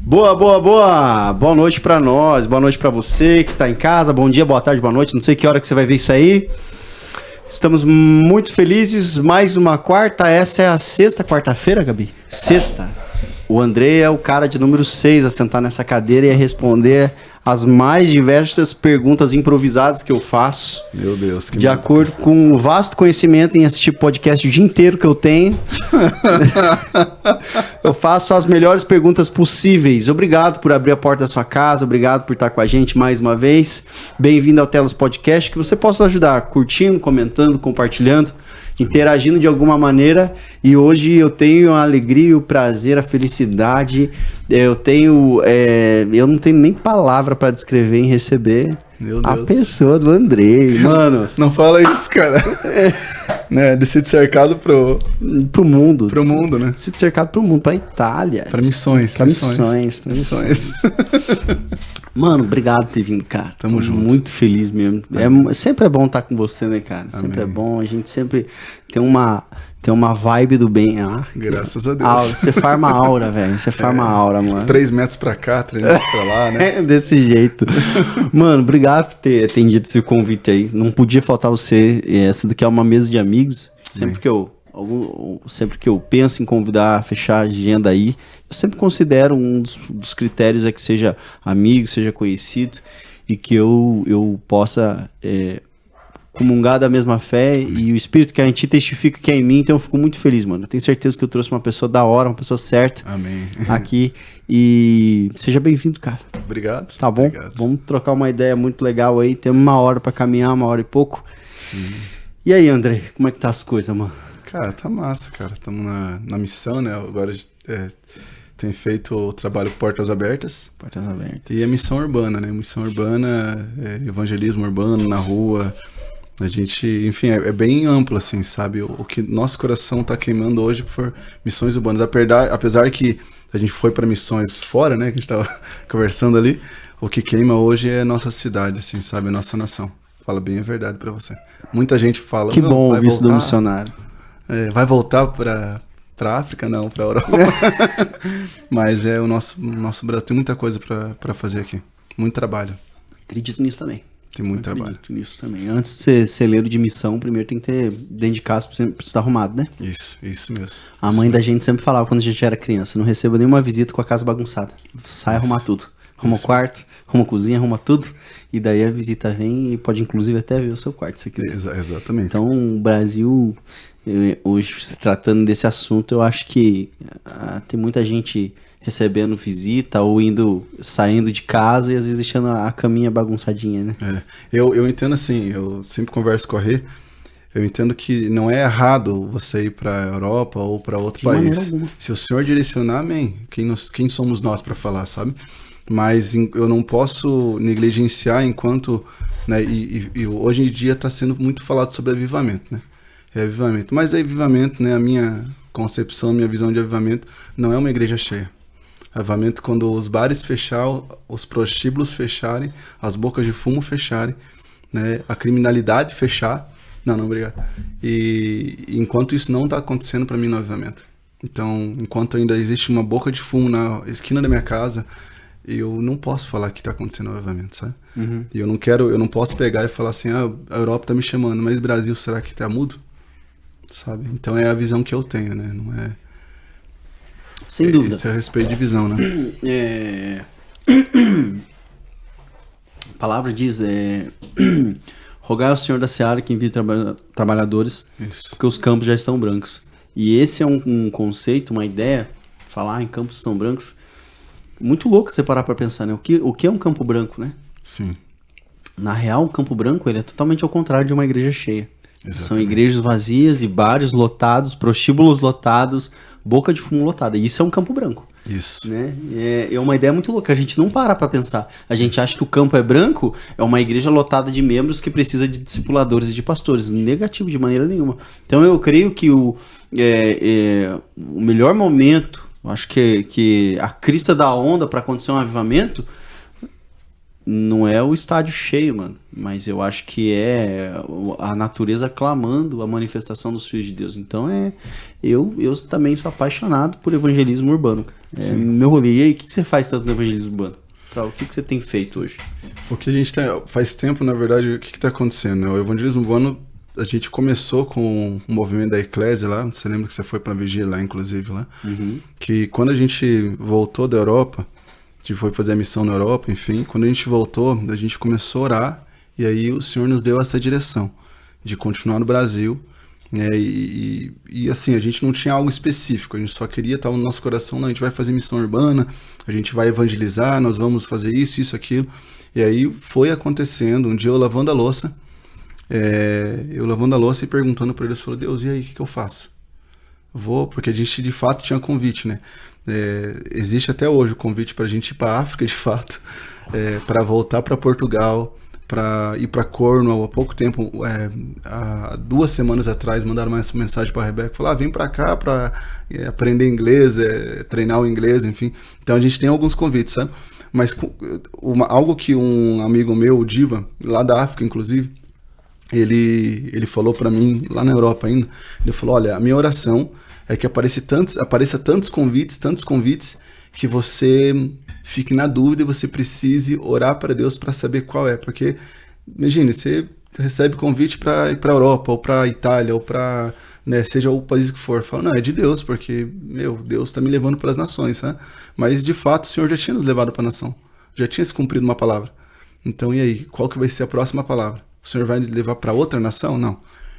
Boa, boa, boa! Boa noite pra nós, boa noite pra você que tá em casa, bom dia, boa tarde, boa noite, não sei que hora que você vai ver isso aí. Estamos muito felizes, mais uma quarta, essa é a sexta quarta-feira, Gabi? Sexta. O André é o cara de número 6 a sentar nessa cadeira e a responder as mais diversas perguntas improvisadas que eu faço. Meu Deus, que de medo, acordo cara. com o vasto conhecimento em assistir podcast o dia inteiro que eu tenho. Eu faço as melhores perguntas possíveis. Obrigado por abrir a porta da sua casa, obrigado por estar com a gente mais uma vez. Bem-vindo ao Telos Podcast, que você possa ajudar curtindo, comentando, compartilhando, interagindo de alguma maneira. E hoje eu tenho a alegria, o prazer, a felicidade. Eu não tenho nem palavra para descrever em receber Meu a Deus. pessoa do Andrei, mano. Não fala isso, cara. Né, de ser cercado pro mundo. mundo, né? Se cercado pro mundo, pra Itália. Pra missões. Pra missões. Mano, obrigado por ter vindo, cara. Tamo junto. Muito feliz mesmo. Sempre é bom estar com você, né, cara? Amém. Sempre é bom. A gente sempre tem uma vibe do bem. Graças a Deus. Você farma aura, velho. Você farma aura, mano. 3 metros pra cá, 3 metros pra lá, né? Desse jeito. Mano, obrigado por ter atendido esse convite aí. Não podia faltar você. Essa daqui é uma mesa de amigos. Sempre que eu penso em convidar, fechar a agenda aí, eu sempre considero um dos critérios é que seja amigo, seja conhecido e que eu possa comungar da mesma fé e o espírito que a gente testifica que é em mim, então eu fico muito feliz, mano. Eu tenho certeza que eu trouxe uma pessoa da hora, uma pessoa certa. Amém. Aqui e seja bem-vindo, cara. Obrigado. Tá bom? Obrigado. Vamos trocar uma ideia muito legal aí, temos 1 hora pra caminhar, 1 hora e pouco. Sim. E aí, André, como é que tá as coisas, mano? Cara, tá massa, cara. Estamos na missão, né? Agora tem feito o trabalho Portas Abertas. Portas abertas. E a missão urbana, né? Missão urbana, evangelismo urbano na rua. A gente, enfim, é bem amplo, assim, sabe? O que nosso coração tá queimando hoje por missões urbanas. Apesar que a gente foi para missões fora, né? Que a gente tava conversando ali. O que queima hoje é a nossa cidade, assim, sabe? A nossa nação. Fala bem a verdade pra você. Muita gente fala... Que bom ouvir isso do missionário. Vai voltar pra África? Não, pra Europa. Mas o nosso Brasil tem muita coisa pra fazer aqui. Muito trabalho. Acredito nisso também. Tem muito trabalho. Acredito nisso também. Antes de ser celeiro de missão, primeiro tem que ter dentro de casa pra estar arrumado, né? Isso mesmo. A mãe da gente sempre falava quando a gente era criança, não receba nenhuma visita com a casa bagunçada. Sai arrumar tudo. Arruma o quarto, arruma a cozinha, arruma tudo. E daí a visita vem e pode inclusive até ver o seu quarto, se quiser. Exatamente. Então o Brasil, hoje se tratando desse assunto, eu acho que tem muita gente recebendo visita ou saindo de casa e às vezes deixando a caminha bagunçadinha, né? Eu entendo assim, eu sempre converso com a Rê, eu entendo que não é errado você ir para a Europa ou para outro país. Se o Senhor direcionar, amém. Quem somos nós para falar, sabe? Mas eu não posso negligenciar enquanto... Né, e hoje em dia está sendo muito falado sobre avivamento, né? Avivamento. Mas avivamento, né, a minha concepção, a minha visão de avivamento não é uma igreja cheia. Avivamento quando os bares fecharem, os prostíbulos fecharem, as bocas de fumo fecharem, né, a criminalidade fechar. Não, obrigado. E enquanto isso não está acontecendo para mim no avivamento. Então, enquanto ainda existe uma boca de fumo na esquina da minha casa, eu não posso falar que está acontecendo no avivamento, sabe? Uhum. E eu não posso pegar e falar assim, a Europa está me chamando, mas Brasil, será que está mudo? Sabe? Então é a visão que eu tenho, né? Não é... Sem dúvida. Isso é a respeito de visão, né? A palavra diz, rogai ao Senhor da Seara que envie trabalhadores, Isso. porque os campos já estão brancos. E esse é um conceito, uma ideia, falar em campos estão brancos, muito louco você parar pra pensar, né? O que é um campo branco, né? Sim. Na real, um campo branco ele é totalmente ao contrário de uma igreja cheia. Exatamente. São igrejas vazias e bares lotados, prostíbulos lotados, boca de fumo lotada. E isso é um campo branco. Isso. Né? É uma ideia muito louca. A gente não para pra pensar. A gente acha que o campo é branco, é uma igreja lotada de membros que precisa de discipuladores e de pastores. Negativo de maneira nenhuma. Então eu creio que o melhor momento, acho que a crista da onda para acontecer um avivamento não é o estádio cheio, mano, mas eu acho que é a natureza clamando a manifestação dos filhos de Deus. Então eu também sou apaixonado por evangelismo urbano, cara. Meu rolê. E aí, o que você faz tanto no evangelismo urbano? O que você tem feito hoje? O que a gente faz tempo, na verdade, o que tá acontecendo, né? O evangelismo urbano, a gente começou com o movimento da Eclésia lá, você lembra que você foi pra vigília lá, inclusive, lá? Que quando a gente voltou da Europa, a gente foi fazer a missão na Europa, enfim, quando a gente voltou, a gente começou a orar, e aí o Senhor nos deu essa direção de continuar no Brasil, né? E assim, a gente não tinha algo específico, a gente só queria estar no nosso coração, não, a gente vai fazer missão urbana, a gente vai evangelizar, nós vamos fazer isso, aquilo. E aí foi acontecendo, um dia eu lavando a louça e perguntando para Deus, falou, Deus, e aí, o que eu faço? Vou, porque a gente de fato tinha convite, né? Existe até hoje o convite para a gente ir para África, de fato, para voltar para Portugal, para ir para Cornwall. Há pouco tempo, há 2 semanas atrás, mandaram uma mensagem para a Rebeca, falaram, vem para cá para aprender inglês, treinar o inglês, enfim. Então a gente tem alguns convites, sabe? Mas algo que um amigo meu, o Diva, lá da África, inclusive, ele falou para mim, lá na Europa ainda, ele falou, olha, a minha oração é que apareça tantos convites, que você fique na dúvida e você precise orar para Deus para saber qual é. Porque, imagine, você recebe convite para ir para a Europa, ou para a Itália, ou para, né, seja o país que for. Fala, não, é de Deus, porque, Deus está me levando para as nações, né? Mas, de fato, o Senhor já tinha nos levado para a nação. Já tinha se cumprido uma palavra. Então, e aí? Qual que vai ser a próxima palavra? O Senhor vai levar para outra nação? Não.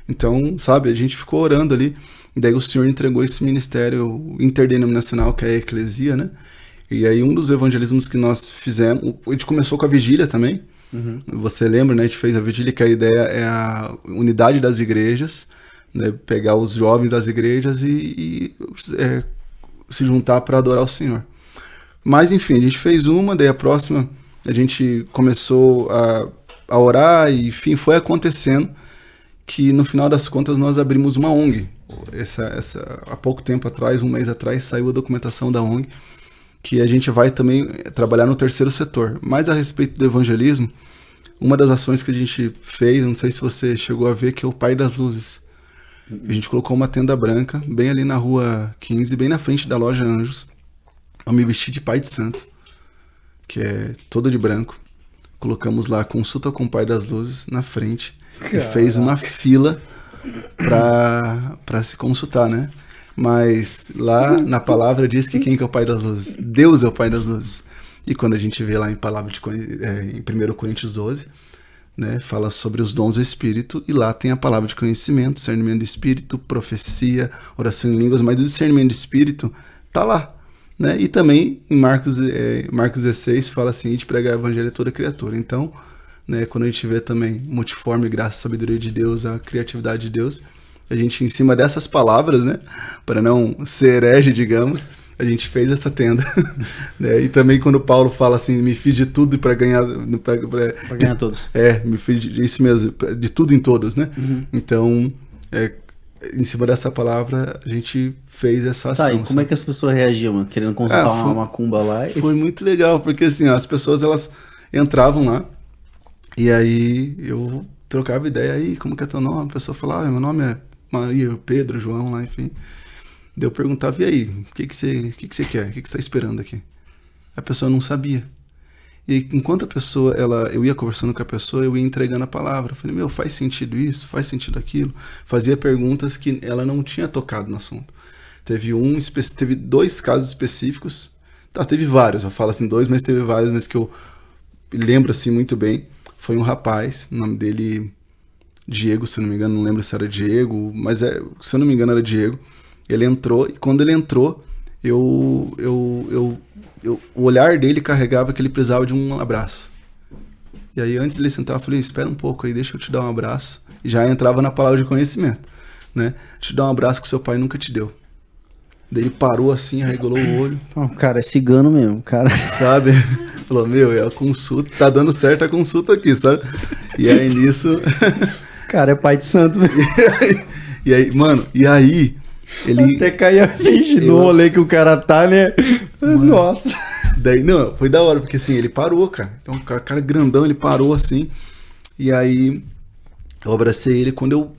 Então, sabe, a gente ficou orando ali, e daí o Senhor entregou esse ministério interdenominacional, que é a Eclesia, né? E aí um dos evangelismos que nós fizemos, a gente começou com a vigília também, você lembra, né? A gente fez a vigília, que a ideia é a unidade das igrejas, né? Pegar os jovens das igrejas e se juntar para adorar o Senhor. Mas, enfim, a gente fez uma, daí a próxima a gente começou a orar, e enfim, foi acontecendo que no final das contas nós abrimos uma ONG. Há pouco tempo atrás, 1 mês atrás, saiu a documentação da ONG, que a gente vai também trabalhar no terceiro setor. Mas a respeito do evangelismo, uma das ações que a gente fez, não sei se você chegou a ver, que é o Pai das Luzes. A gente colocou uma tenda branca, bem ali na rua 15, bem na frente da loja Anjos. Eu me vesti de Pai de Santo, que é toda de branco. Colocamos lá, consulta com o Pai das Luzes, na frente. Caraca. E fez uma fila para se consultar, né? Mas lá na palavra diz que quem que é o Pai das Luzes? Deus é o Pai das Luzes. E quando a gente vê lá em 1 Coríntios 12, né, fala sobre os dons do Espírito, e lá tem a palavra de conhecimento, discernimento do Espírito, profecia, oração em línguas, mas o discernimento do Espírito tá lá. Né? E também em Marcos 16 fala assim, de pregar o evangelho a toda criatura. Então, né, quando a gente vê também multiforme, graça, sabedoria de Deus, a criatividade de Deus, a gente, em cima dessas palavras, né, para não ser herege, digamos, a gente fez essa tenda. Né? E também quando Paulo fala assim, me fiz de tudo para ganhar... Para ganhar todos. Me fiz isso mesmo, de tudo em todos, né? Então, em cima dessa palavra, a gente fez essa ação. Tá, e como é que as pessoas reagiam, mano? Querendo consultar uma macumba lá? Foi muito legal, porque assim, as pessoas, elas entravam lá, e aí eu trocava ideia, aí, como que é teu nome? A pessoa falava, meu nome é Maria, Pedro, João, lá, enfim. Daí eu perguntava, e aí, o que você quer? O que você tá esperando aqui? A pessoa não sabia. E enquanto a pessoa, eu ia conversando com a pessoa, eu ia entregando a palavra. Eu falei, faz sentido isso? Faz sentido aquilo? Fazia perguntas que ela não tinha tocado no assunto. Teve 2 casos específicos. Tá, teve vários, eu falo assim 2, mas teve vários, mas que eu lembro assim muito bem. Foi um rapaz, o nome dele Diego, se eu não me engano, não lembro se era Diego, mas se eu não me engano era Diego. Ele entrou, e quando ele entrou, o olhar dele carregava que ele precisava de um abraço. E aí, antes de ele sentar, eu falei, espera um pouco aí, deixa eu te dar um abraço. E já entrava na palavra de conhecimento, né? Te dar um abraço que seu pai nunca te deu. Daí ele parou assim, arregalou o olho. O cara é cigano mesmo, cara. Sabe? Falou, é a consulta, tá dando certo a consulta aqui, sabe? E aí, nisso... Cara, é pai de santo mesmo. E aí, mano, ele... Até cair a ficha no rolê que o cara tá, né? Mano, nossa. Daí, não, foi da hora, porque assim, ele parou, cara. Então, o cara grandão, ele parou assim. E aí, eu abracei ele quando eu,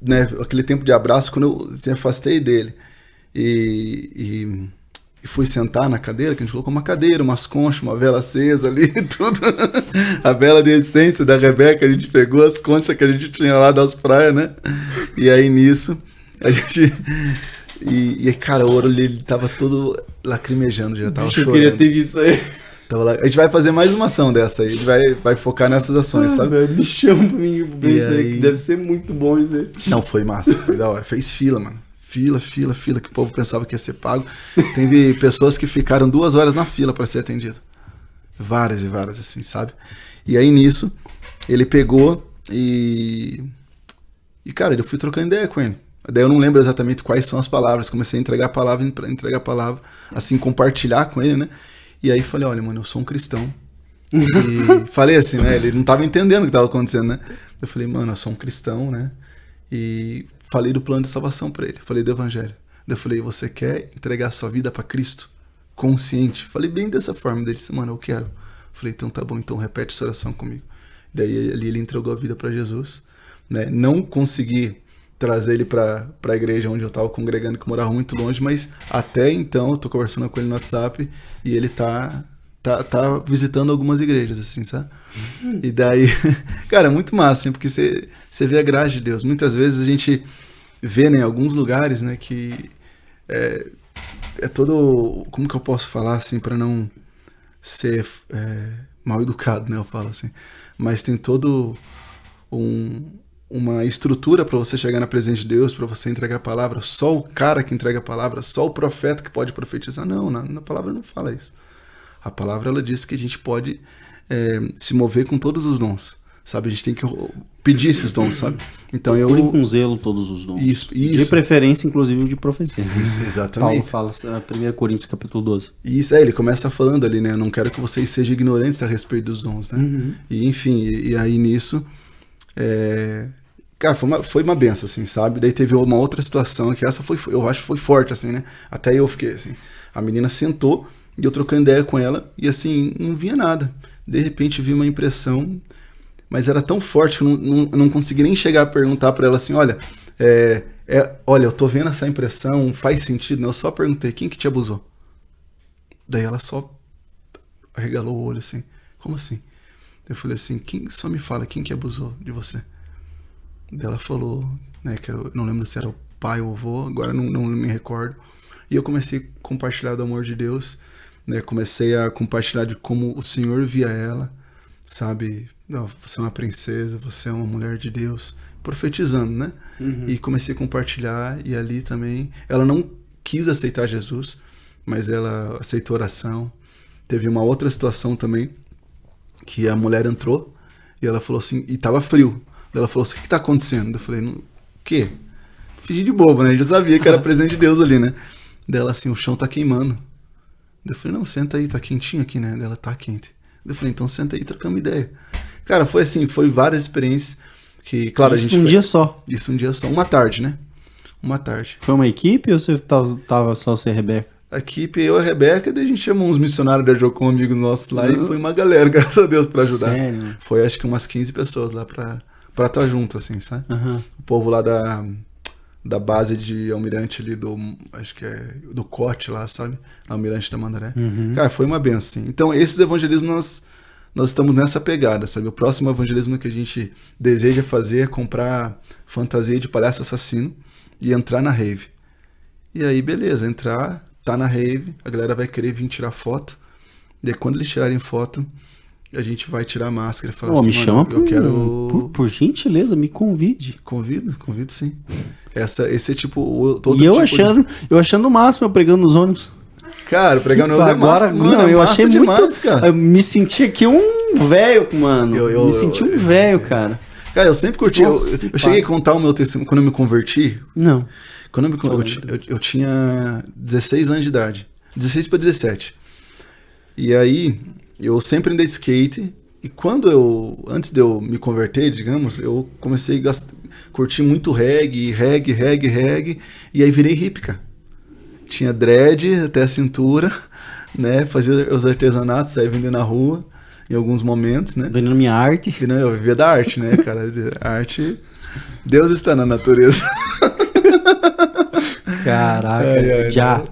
né, aquele tempo de abraço, quando eu me afastei dele. E fui sentar na cadeira, que a gente colocou uma cadeira, umas conchas, uma vela acesa ali, tudo. A vela de essência da Rebeca, a gente pegou as conchas que a gente tinha lá das praias, né? E aí, nisso, a gente... E cara, o ouro ele tava todo lacrimejando, já tava chorando. Eu queria ter visto aí. Tava lá. A gente vai fazer mais uma ação dessa aí, a gente vai focar nessas ações, sabe? Velho, me chama pra mim ver isso aí, que deve ser muito bom isso aí. Não, foi massa, foi da hora. Fez fila, mano. Fila, que o povo pensava que ia ser pago. Teve pessoas que ficaram 2 horas na fila pra ser atendido. Várias e várias, assim, sabe? E aí, nisso, ele pegou e cara, eu fui trocando ideia com ele. Daí eu não lembro exatamente quais são as palavras. Comecei a entregar a palavra, assim, compartilhar com ele, né? E aí falei, olha, mano, eu sou um cristão. E falei assim, né? Ele não tava entendendo o que tava acontecendo, né? Eu falei, mano, eu sou um cristão, né? E falei do plano de salvação pra ele. Falei do evangelho. Eu falei, você quer entregar sua vida pra Cristo? Consciente. Falei bem dessa forma. Ele disse, mano, eu quero. Falei, então tá bom, então repete essa oração comigo. Daí ali ele entregou a vida pra Jesus, né? Não consegui trazer ele pra igreja onde eu tava congregando, que morava muito longe, mas até então eu tô conversando com ele no WhatsApp e ele tá visitando algumas igrejas, assim, sabe? E daí, cara, é muito massa, assim, porque você vê a graça de Deus. Muitas vezes a gente vê, né, em alguns lugares, né, que é todo, como que eu posso falar, assim, pra não ser mal educado, né, eu falo assim, mas tem todo uma estrutura para você chegar na presença de Deus, para você entregar a palavra, só o cara que entrega a palavra, só o profeta que pode profetizar. Não, na palavra não fala isso. A palavra, ela diz que a gente pode se mover com todos os dons, sabe? A gente tem que pedir esses dons, sabe? Então Procurem com zelo todos os dons. Isso. De preferência, inclusive, o de profecia. Isso, exatamente. Paulo fala, 1 Coríntios capítulo 12. Isso, ele começa falando ali, né? Eu não quero que vocês sejam ignorantes a respeito dos dons, né? Uhum. E enfim, e aí nisso... Cara, foi uma benção, assim, sabe? Daí teve uma outra situação que essa eu acho que foi forte, assim, né? Até eu fiquei assim. A menina sentou e eu trocando ideia com ela e assim, não via nada. De repente vi uma impressão, mas era tão forte que eu não consegui nem chegar a perguntar pra ela assim, olha, olha, eu tô vendo essa impressão, faz sentido, né? Eu só perguntei, quem que te abusou? Daí ela só arregalou o olho assim, como assim? Eu falei assim, só me fala, quem que abusou de você? Daí ela falou, né, que eu não lembro se era o pai ou o avô, agora não me recordo. E eu comecei a compartilhar do amor de Deus, né, comecei a compartilhar de como o Senhor via ela, sabe? Você é uma princesa, você é uma mulher de Deus, profetizando, né? Uhum. E comecei a compartilhar, e ali também, ela não quis aceitar Jesus, mas ela aceitou a oração. Teve uma outra situação também, que a mulher entrou, e ela falou assim, e tava frio. Ela falou assim, o que tá acontecendo? Eu falei, o quê? Fingi de bobo, né? Eu já sabia que era presente de Deus ali, né? Dela assim, o chão tá queimando. Eu falei, não, senta aí, tá quentinho aqui, né? Dela, tá quente. Eu falei, então senta aí, trocamos ideia. Cara, foi assim, foi várias experiências que, claro, isso a gente... um dia só? Isso um dia só, uma tarde, né? Uma tarde. Foi uma equipe ou você tava só você e a Rebeca? A equipe, eu e a Rebeca, daí a gente chamou uns missionários da Jocum, amigos nossos lá, e foi uma galera, graças a Deus, pra ajudar. Sério? Foi acho que umas 15 pessoas lá pra estar junto, assim, sabe? Uhum. O povo lá da base de Almirante ali, acho que é do Cote lá, sabe? Almirante da Mandaré. Uhum. Cara, foi uma benção, assim. Então, esses evangelismos, nós estamos nessa pegada, sabe? O próximo evangelismo que a gente deseja fazer é comprar fantasia de palhaço assassino e entrar na rave. E aí, beleza, entrar, tá na rave, a galera vai querer vir tirar foto. E aí, quando eles tirarem foto, a gente vai tirar a máscara e falar assim, me chama eu quero... Por gentileza, me convide. Convido sim. Esse é tipo... Eu achando o máximo, eu pregando nos ônibus. Cara, pregando nos ônibus é massa, mano, eu achei demais, muito... Cara. Eu me senti aqui um velho, mano. Eu me senti um velho, cara. Cara, eu sempre curti. Nossa, eu cheguei a contar o meu testemunho quando eu me converti. Não. Quando eu tinha 16 anos de idade. 16 para 17. E aí... Eu sempre andei de skate e antes de eu me converter, digamos, eu comecei a curtir muito reggae, e aí virei hippie, cara. tinha dread até a cintura, né? Fazia os artesanatos, saía vendendo na rua, em alguns momentos, né? Vendendo minha arte. Eu vivia da arte, né, cara? A arte... Deus está na natureza. Caraca, já,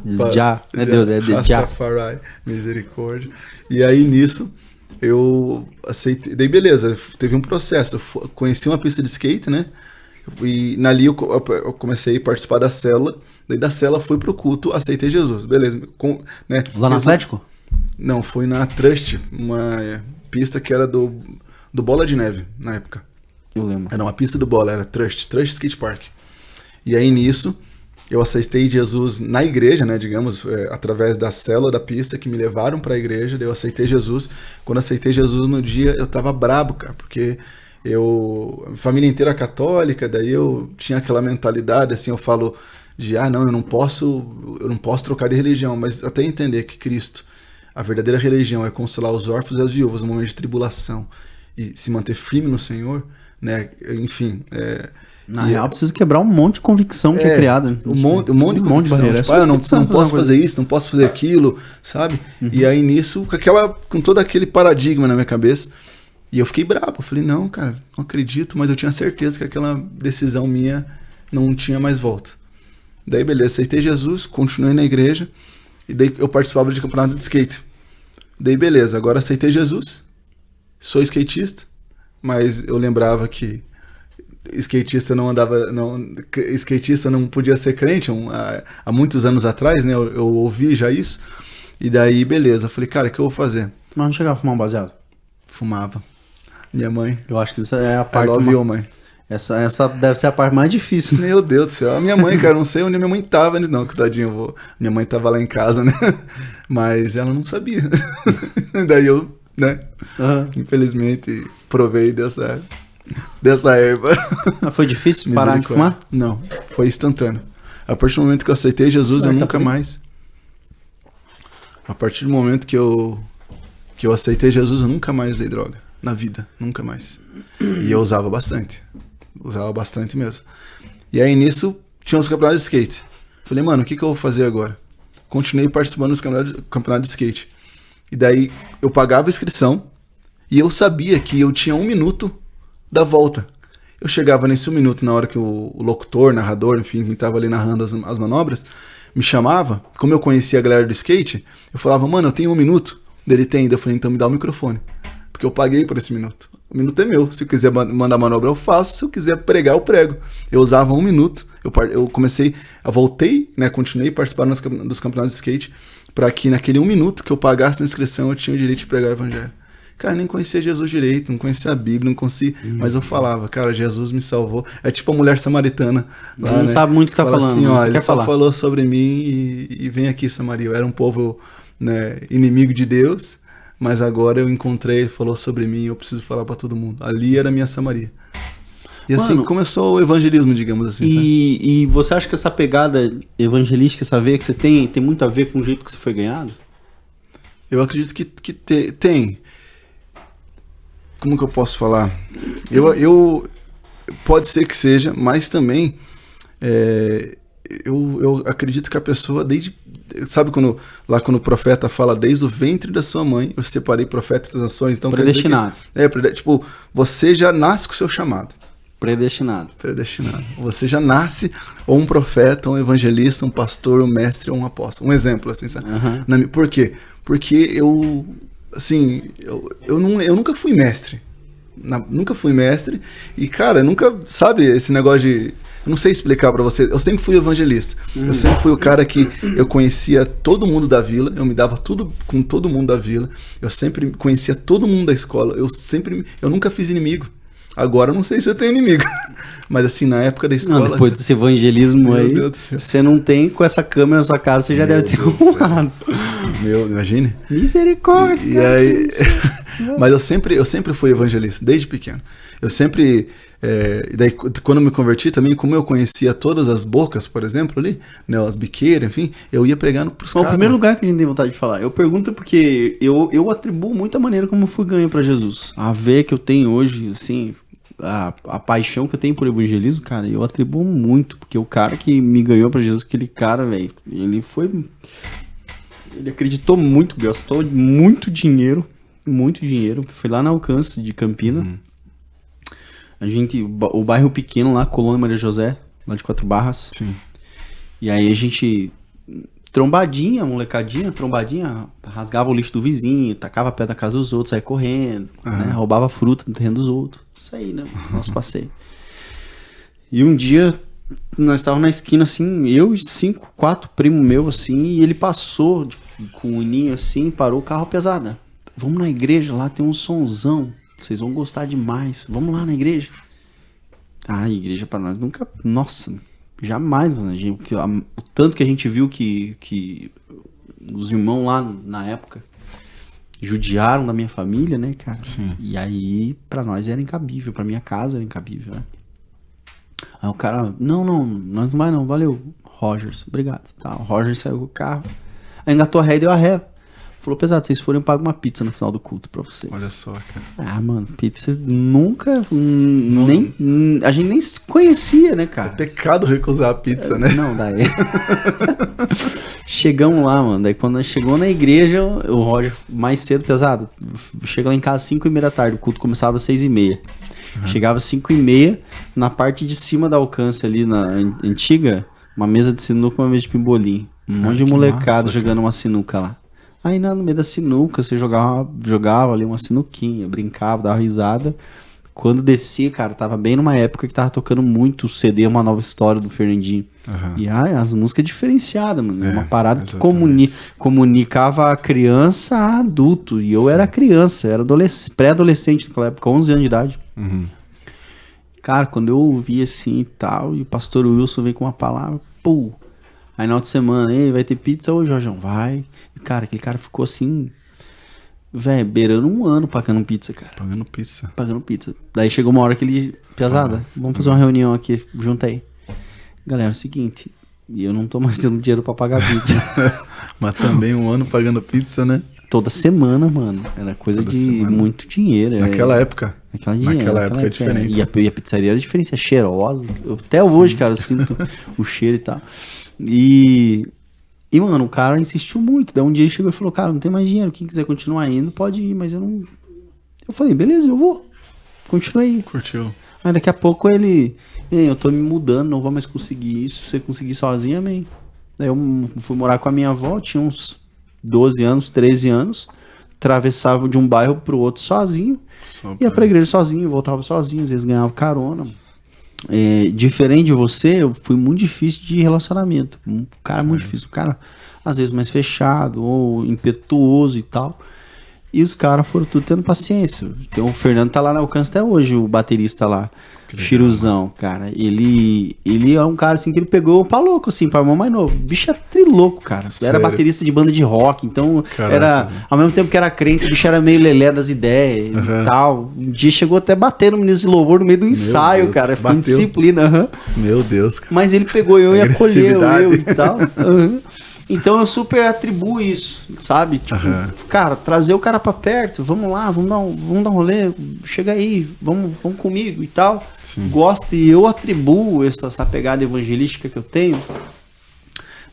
né, Deus, é de já. Rastafari, misericórdia. E aí, nisso, eu aceitei, daí beleza, teve um processo, eu conheci uma pista de skate, né, e nali eu comecei a participar da célula, daí da célula fui pro culto, aceitei Jesus, beleza. Né, lá no Atlético? Não, foi na Trust, uma pista que era do Bola de Neve, na época. Eu lembro. Era uma pista do Bola, era Trust Skate Park. E aí nisso, eu aceitei Jesus na igreja, né, digamos, através da célula da pista que me levaram pra igreja, daí eu aceitei Jesus. Quando eu aceitei Jesus no dia, eu tava brabo, cara, porque família inteira católica, daí eu tinha aquela mentalidade, assim, eu falo de, não, eu não posso trocar de religião, mas até entender que Cristo, a verdadeira religião é consolar os órfãos e as viúvas no momento de tribulação e se manter firme no Senhor, né, enfim, na real, precisa quebrar um monte de convicção que é criada. Um monte de convicção. Tipo, eu não posso fazer isso, não posso fazer aquilo, sabe? Uhum. E aí nisso, com todo aquele paradigma na minha cabeça, e eu fiquei bravo. Eu falei, não, cara, não acredito, mas eu tinha certeza que aquela decisão minha não tinha mais volta. Daí, beleza, aceitei Jesus, continuei na igreja, e daí eu participava de campeonato de skate. Daí, beleza, agora aceitei Jesus, sou skatista, mas eu lembrava que skatista não podia ser crente há muitos anos atrás, né? Eu ouvi já isso. E daí, beleza. Eu falei, cara, o que eu vou fazer? Mas não chegava a fumar um baseado? Fumava. Minha mãe. Eu acho que essa é a parte... mãe. Essa deve ser a parte mais difícil. Meu Deus do céu. A minha mãe, cara, não sei onde minha mãe tava. Não, que tadinho, minha mãe tava lá em casa, né? Mas ela não sabia. Daí eu, né? Infelizmente, provei dessa erva. Mas foi difícil parar de fumar? Não, foi instantâneo. A partir do momento que eu aceitei Jesus, eu nunca mais... A partir do momento que eu aceitei Jesus, eu nunca mais usei droga. Na vida, nunca mais. E eu usava bastante. Usava bastante mesmo. E aí nisso, tinha os campeonatos de skate. Falei, mano, o que eu vou fazer agora? Continuei participando dos campeonatos de skate. E daí, eu pagava a inscrição e eu sabia que eu tinha 1 minuto da volta. Eu chegava nesse 1 minuto na hora que o locutor, narrador, enfim, quem tava ali narrando as manobras, me chamava. Como eu conhecia a galera do skate, eu falava, mano, eu tenho 1 minuto. Dele tem. Eu falei, então me dá o microfone. Porque eu paguei por esse minuto. O minuto é meu. Se eu quiser mandar manobra, eu faço. Se eu quiser pregar, eu prego. Eu usava 1 minuto. Eu voltei, né, continuei participando dos campeonatos de skate, para que naquele 1 minuto que eu pagasse a inscrição, eu tinha o direito de pregar o evangelho. Cara, nem conhecia Jesus direito, não conhecia a Bíblia, não conhecia... Mas eu falava, cara, Jesus me salvou. É tipo a mulher samaritana. Lá, não, né? Sabe muito o que tá falando. Assim, ó, ele só falou sobre mim e vem aqui, Samaria. Eu era um povo, né, inimigo de Deus, mas agora eu encontrei, ele falou sobre mim, eu preciso falar pra todo mundo. Ali era a minha Samaria. E assim começou o evangelismo, digamos assim. E você acha que essa pegada evangelística, essa veia que você tem muito a ver com o jeito que você foi ganhado? Eu acredito que tem. Como que eu posso falar? Eu pode ser que seja, mas também eu acredito que a pessoa sabe quando o profeta fala desde o ventre da sua mãe, eu separei profetas das nações, então predestinado. Tipo, você já nasce com o seu chamado. Predestinado. Você já nasce ou um profeta, ou um evangelista, um pastor, um mestre ou um apóstolo. Um exemplo, assim, sabe? Uhum. Por quê? Porque eu nunca fui mestre. Nunca fui mestre. E, cara, nunca, sabe, esse negócio de... Eu não sei explicar pra você. Eu sempre fui evangelista. Eu sempre fui o cara que eu conhecia todo mundo da vila. Eu me dava tudo com todo mundo da vila. Eu sempre conhecia todo mundo da escola. Eu nunca fiz inimigo. Agora eu não sei se eu tenho inimigo. Mas assim, na época da escola... Não, depois desse evangelismo aí, você não tem com essa câmera na sua cara, você já deve ter arrumado. Imagine. Misericórdia. E aí... Mas eu sempre fui evangelista, desde pequeno. Eu sempre... daí, quando eu me converti também, como eu conhecia todas as bocas, por exemplo, ali, né, as biqueiras, enfim, eu ia pregando pros caras. O primeiro lugar que a gente tem vontade de falar. Eu pergunto porque eu atribuo muito a maneira como eu fui ganho pra Jesus. A ver que eu tenho hoje, assim... a paixão que eu tenho por evangelismo, cara, eu atribuo muito, porque o cara que me ganhou pra Jesus, aquele cara, velho, ele acreditou muito, gastou muito dinheiro, foi lá na Alcance de Campina, o bairro pequeno lá, Colônia Maria José, lá de 4 Barras, sim. E aí a gente, molecadinha, rasgava o lixo do vizinho, tacava pé da casa dos outros, saia correndo, né? Roubava fruta no terreno dos outros. Isso aí, né? Nosso passeio. E um dia, nós estávamos na esquina, assim, eu e 4 primos meus, assim, e ele passou com o ninho, assim, parou o carro pesado. Vamos na igreja, lá tem um sonzão, vocês vão gostar demais. Vamos lá na igreja. A igreja pra nós nunca... Nossa... Jamais, mano. O tanto que a gente viu que os irmãos lá na época judiaram da minha família, né, cara? Sim. E aí, pra nós era incabível, pra minha casa era incabível, né? Aí o cara, não, nós não vai não, valeu, Rogers, obrigado. Tá, o Rogers saiu com o carro, aí engatou a ré e deu a ré. Falou, pesado, vocês forem, eu pago uma pizza no final do culto pra vocês. Olha só, cara. Ah, mano, pizza nunca, a gente nem se conhecia, né, cara? É pecado recusar a pizza, né? Não, daí... Chegamos lá, mano, daí quando nós chegou na igreja, o Roger, mais cedo, pesado, chega lá em casa 5h30 da tarde, o culto começava às 6h30. Chegava às 5h30, na parte de cima da Alcance ali, na antiga, uma mesa de sinuca, uma mesa de pimbolim. Monte de molecada massa, jogando uma sinuca lá. Aí no meio da sinuca, você jogava ali uma sinuquinha, brincava, dava risada. Quando descia, cara, tava bem numa época que tava tocando muito o CD Uma Nova História do Fernandinho. E aí, as músicas diferenciadas, mano. Uma parada exatamente. Que comunicava a criança a adulto. E eu era criança, eu era pré-adolescente naquela época, 11 anos de idade. Cara, quando eu ouvi assim e tal, e o pastor Wilson veio com uma palavra, pô. Aí na outra semana, ei, vai ter pizza hoje, Jorjão? Vai. E, cara, aquele cara ficou assim, velho, beirando 1 ano pagando pizza, cara. Pagando pizza. Daí chegou uma hora que ele, pesada, vamos fazer uma reunião aqui, junta aí. Galera, é o seguinte, eu não tô mais tendo dinheiro pra pagar pizza. Mas também 1 ano pagando pizza, né? Toda semana, mano. Era coisa toda de semana. Muito dinheiro. Naquela época. Naquela época é diferente. E a pizzaria era diferente, é cheirosa. Até hoje, cara, eu sinto o cheiro e tal. E, mano, o cara insistiu muito. Daí um dia ele chegou e falou, cara, não tem mais dinheiro. Quem quiser continuar indo, pode ir, mas eu não... Eu falei, beleza, eu vou. Continuei. Curtiu. Aí daqui a pouco ele... eu tô me mudando, não vou mais conseguir isso. Se você conseguir sozinho, amém. Daí eu fui morar com a minha avó, tinha uns 12 anos, 13 anos. Atravessava de um bairro pro outro sozinho. Ia pra igreja sozinho, voltava sozinho. Às vezes ganhava carona. Diferente de você, eu fui muito difícil de relacionamento. Um cara muito difícil. O cara, às vezes, mais fechado ou impetuoso e tal. E os caras foram tudo tendo paciência. Então, o Fernando tá lá na Alcance até hoje, o baterista lá. Chiruzão, cara. Ele é um cara assim que ele pegou pra louco, assim, pra irmão mais novo. O bicho era trilouco, cara. Sério? Era baterista de banda de rock, então era. Ao mesmo tempo que era crente, o bicho era meio lelé das ideias e tal. Um dia chegou até a bater no ministro de louvor no meio do ensaio, Deus, cara. Foi indisciplina. Meu Deus, cara. Mas ele pegou eu e acolheu eu e tal. Então eu super atribuo isso, sabe? Tipo, cara, trazer o cara pra perto, vamos lá, vamos dar um rolê, chega aí, vamos comigo e tal. Sim. Gosto, e eu atribuo essa pegada evangelística que eu tenho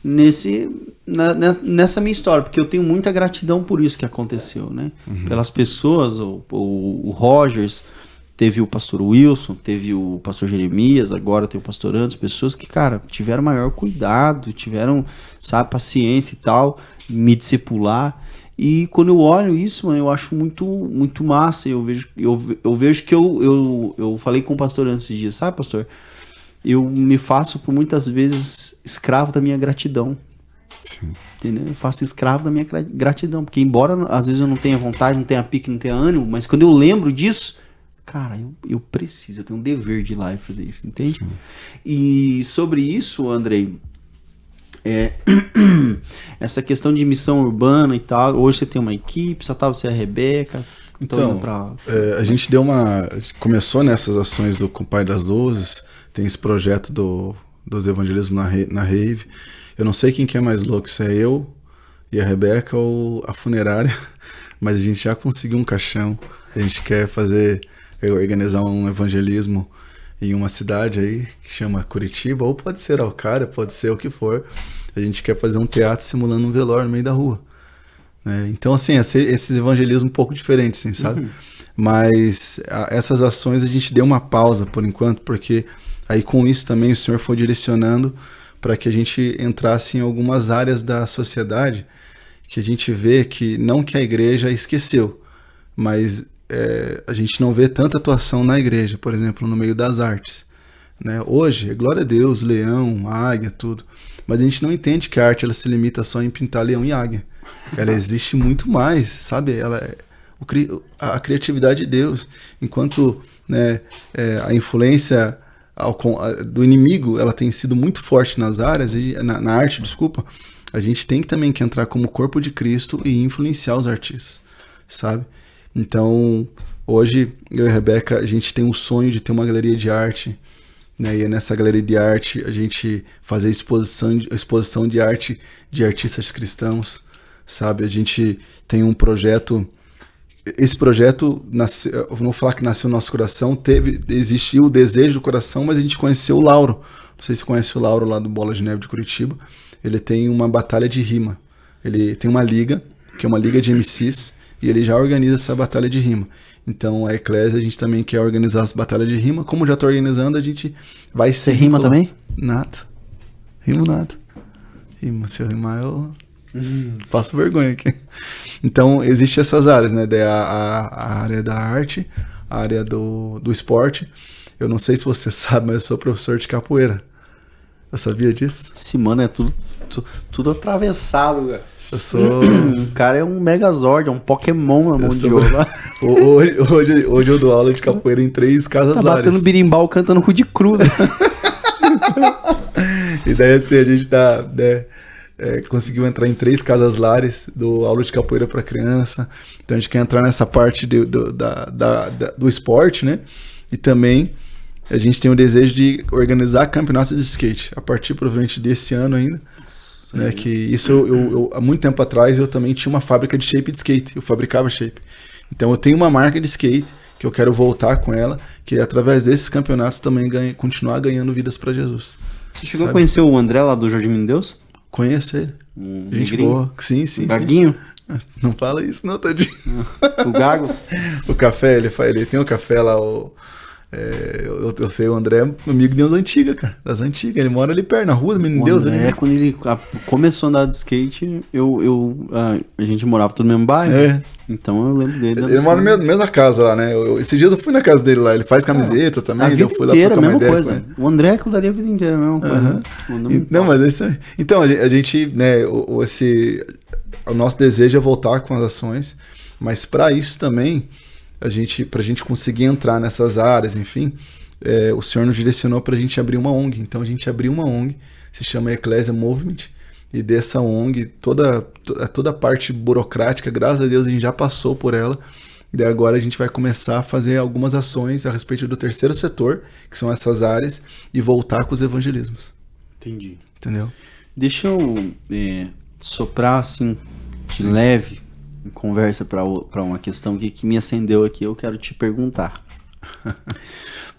nessa minha história, porque eu tenho muita gratidão por isso que aconteceu, né? Pelas pessoas, o Rogers, teve o pastor Wilson, teve o pastor Jeremias, agora tem o pastor Anderson, pessoas que, cara, tiveram maior cuidado, tiveram, sabe, paciência e tal, me discipular. E quando eu olho isso, mano, eu acho muito massa. Eu vejo que eu falei com o pastor antes dias, sabe, pastor? Eu me faço, por muitas vezes, escravo da minha gratidão. Sim. Entendeu? Eu faço escravo da minha gratidão, porque embora às vezes eu não tenha vontade, não tenha pique, não tenha ânimo, mas quando eu lembro disso, cara, eu preciso, eu tenho um dever de ir lá e fazer isso, entende? Sim. E sobre isso, Andrei, essa questão de missão urbana e tal, hoje você tem uma equipe, só tá você e a Rebeca. Então, a gente começou nessas ações do Pai das Luzes, tem esse projeto dos evangelismos na Rave. Eu não sei quem que é mais louco, se é eu e a Rebeca ou a funerária, mas a gente já conseguiu um caixão, a gente quer fazer organizar um evangelismo em uma cidade aí que chama Curitiba, ou pode ser Araucária, pode ser o que for. A gente quer fazer um teatro simulando um velório no meio da rua. Então, assim, esses evangelismos um pouco diferentes, assim, sabe? Mas essas ações a gente deu uma pausa por enquanto, porque aí com isso também o Senhor foi direcionando para que a gente entrasse em algumas áreas da sociedade que a gente vê que, não que a igreja esqueceu, mas a gente não vê tanta atuação na igreja, por exemplo, no meio das artes. Né? Hoje, glória a Deus, leão, águia, tudo. Mas a gente não entende que a arte ela se limita só em pintar leão e águia. Ela existe muito mais, sabe? A criatividade de Deus. Enquanto, né, a influência do inimigo ela tem sido muito forte nas áreas, na arte, desculpa, a gente tem também que entrar como corpo de Cristo e influenciar os artistas, sabe? Então, hoje, eu e a Rebeca, a gente tem um sonho de ter uma galeria de arte, né? E é nessa galeria de arte a gente fazer exposição de arte de artistas cristãos, sabe? A gente tem um projeto. Esse projeto, eu não vou falar que nasceu no nosso coração, existiu o desejo do coração, mas a gente conheceu o Lauro. Não sei se você conhece o Lauro lá do Bola de Neve de Curitiba. Ele tem uma batalha de rima. Ele tem uma liga, que é uma liga de MCs, e ele já organiza essa batalha de rima. Então, a Eclésia, a gente também quer organizar as batalhas de rima. Como já estou organizando, a gente vai ser... Você rima também? Nada. Rimo nada. Rima. Se eu rimar, eu passo vergonha aqui. Então, existem essas áreas, né? A área da arte, a área do esporte. Eu não sei se você sabe, mas eu sou professor de capoeira. Eu sabia disso? Esse mano é tudo atravessado, cara. Eu sou... O cara é um Megazord, é um Pokémon na mão de ouro. Hoje eu dou aula de capoeira em 3 casas lares. Tá batendo birimbau, cantando Rude Cruz. E daí assim, a gente tá, né, conseguiu entrar em 3 casas lares, dou aula de capoeira para criança. Então a gente quer entrar nessa parte do esporte, né? E também a gente tem o desejo de organizar campeonatos de skate, a partir provavelmente desse ano ainda. Né, que isso eu há muito tempo atrás eu também tinha uma fábrica de shape de skate, eu fabricava shape. Então eu tenho uma marca de skate que eu quero voltar com ela, que através desses campeonatos também continuar ganhando vidas para Jesus. Você chegou a conhecer o André lá do Jardim de Deus? Conheço ele. Gente boa. Sim. Gaguinho? Não fala isso não, tadinho. O Gago? O café, ele tem um café lá, eu sei, o André é amigo das antigas, cara. Das antigas. Ele mora ali perto, na rua do Menino Deus. André, quando ele começou a andar de skate, a gente morava tudo no mesmo bairro. Então eu lembro dele. Ele mora na mesma casa lá, né? Esses dias eu fui na casa dele lá. Ele faz camiseta também. A vida eu fui inteira, lá trocar a mesma uma coisa. O André é que eu daria a vida inteira, a mesma coisa. Não, mas esse... Então, a gente, né, o nosso desejo é voltar com as ações, mas para isso também, pra gente conseguir entrar nessas áreas, enfim, o Senhor nos direcionou pra gente abrir uma ONG. Então a gente abriu uma ONG, se chama Ecclesia Movement, e dessa ONG, toda a parte burocrática, graças a Deus a gente já passou por ela, e agora a gente vai começar a fazer algumas ações a respeito do terceiro setor, que são essas áreas, e voltar com os evangelismos. Entendi. Entendeu? Deixa eu soprar assim, de leve, em conversa para uma questão que me acendeu aqui, eu quero te perguntar.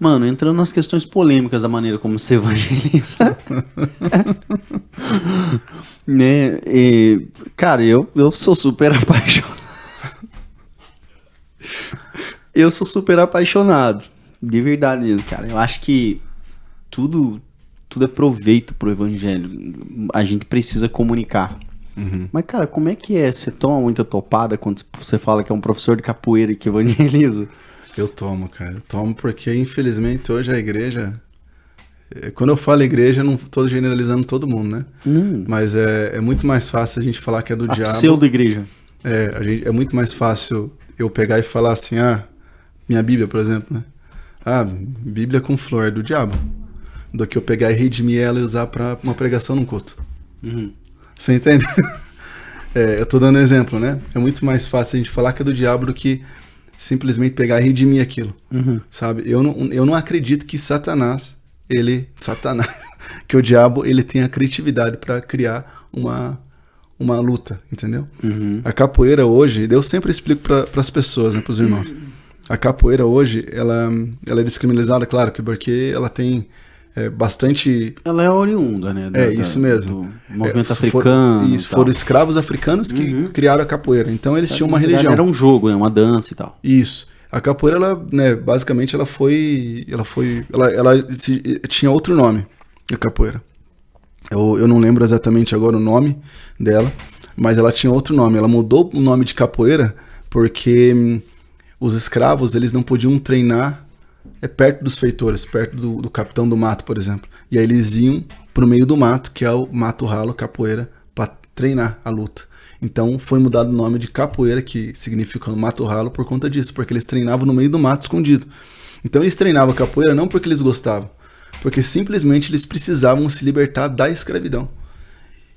Mano, entrando nas questões polêmicas da maneira como você evangeliza. Né? Cara, eu sou super apaixonado. Eu sou super apaixonado. De verdade mesmo, cara. Eu acho que tudo é proveito pro evangelho. A gente precisa comunicar. Mas, cara, como é que é? Você toma muita topada quando você fala que é um professor de capoeira que evangeliza? Eu tomo, cara. Eu tomo porque, infelizmente, hoje a igreja... Quando eu falo igreja, eu não tô generalizando todo mundo, né? Mas é muito mais fácil a gente falar que é do diabo. Pseudo-igreja. É muito mais fácil eu pegar e falar assim, minha Bíblia, por exemplo, né? Bíblia com flor é do diabo. Do que eu pegar e redimir ela e usar pra uma pregação num culto. Você entende? Eu tô dando exemplo, né? É muito mais fácil a gente falar que é do diabo do que simplesmente pegar e redimir aquilo, sabe? Eu não acredito que que o diabo, ele tem a criatividade para criar uma luta, entendeu? A capoeira hoje, eu sempre explico para as pessoas, né, para os irmãos. a capoeira hoje, ela é descriminalizada, claro, porque ela tem bastante... Ela é oriunda, né? Isso mesmo. Do movimento africano. Foram escravos africanos que criaram a capoeira. Então eles tinham uma religião. Era um jogo, né? Uma dança e tal. Isso. A capoeira, ela, né, basicamente, ela tinha outro nome, a capoeira. Eu não lembro exatamente agora o nome dela, mas ela tinha outro nome. Ela mudou o nome de capoeira porque os escravos, eles não podiam treinar perto dos feitores, perto do capitão do mato, por exemplo. E aí eles iam pro meio do mato, que é o mato ralo, capoeira, para treinar a luta. Então foi mudado o nome de capoeira, que significa mato ralo, por conta disso, porque eles treinavam no meio do mato escondido. Então eles treinavam capoeira não porque eles gostavam, porque simplesmente eles precisavam se libertar da escravidão.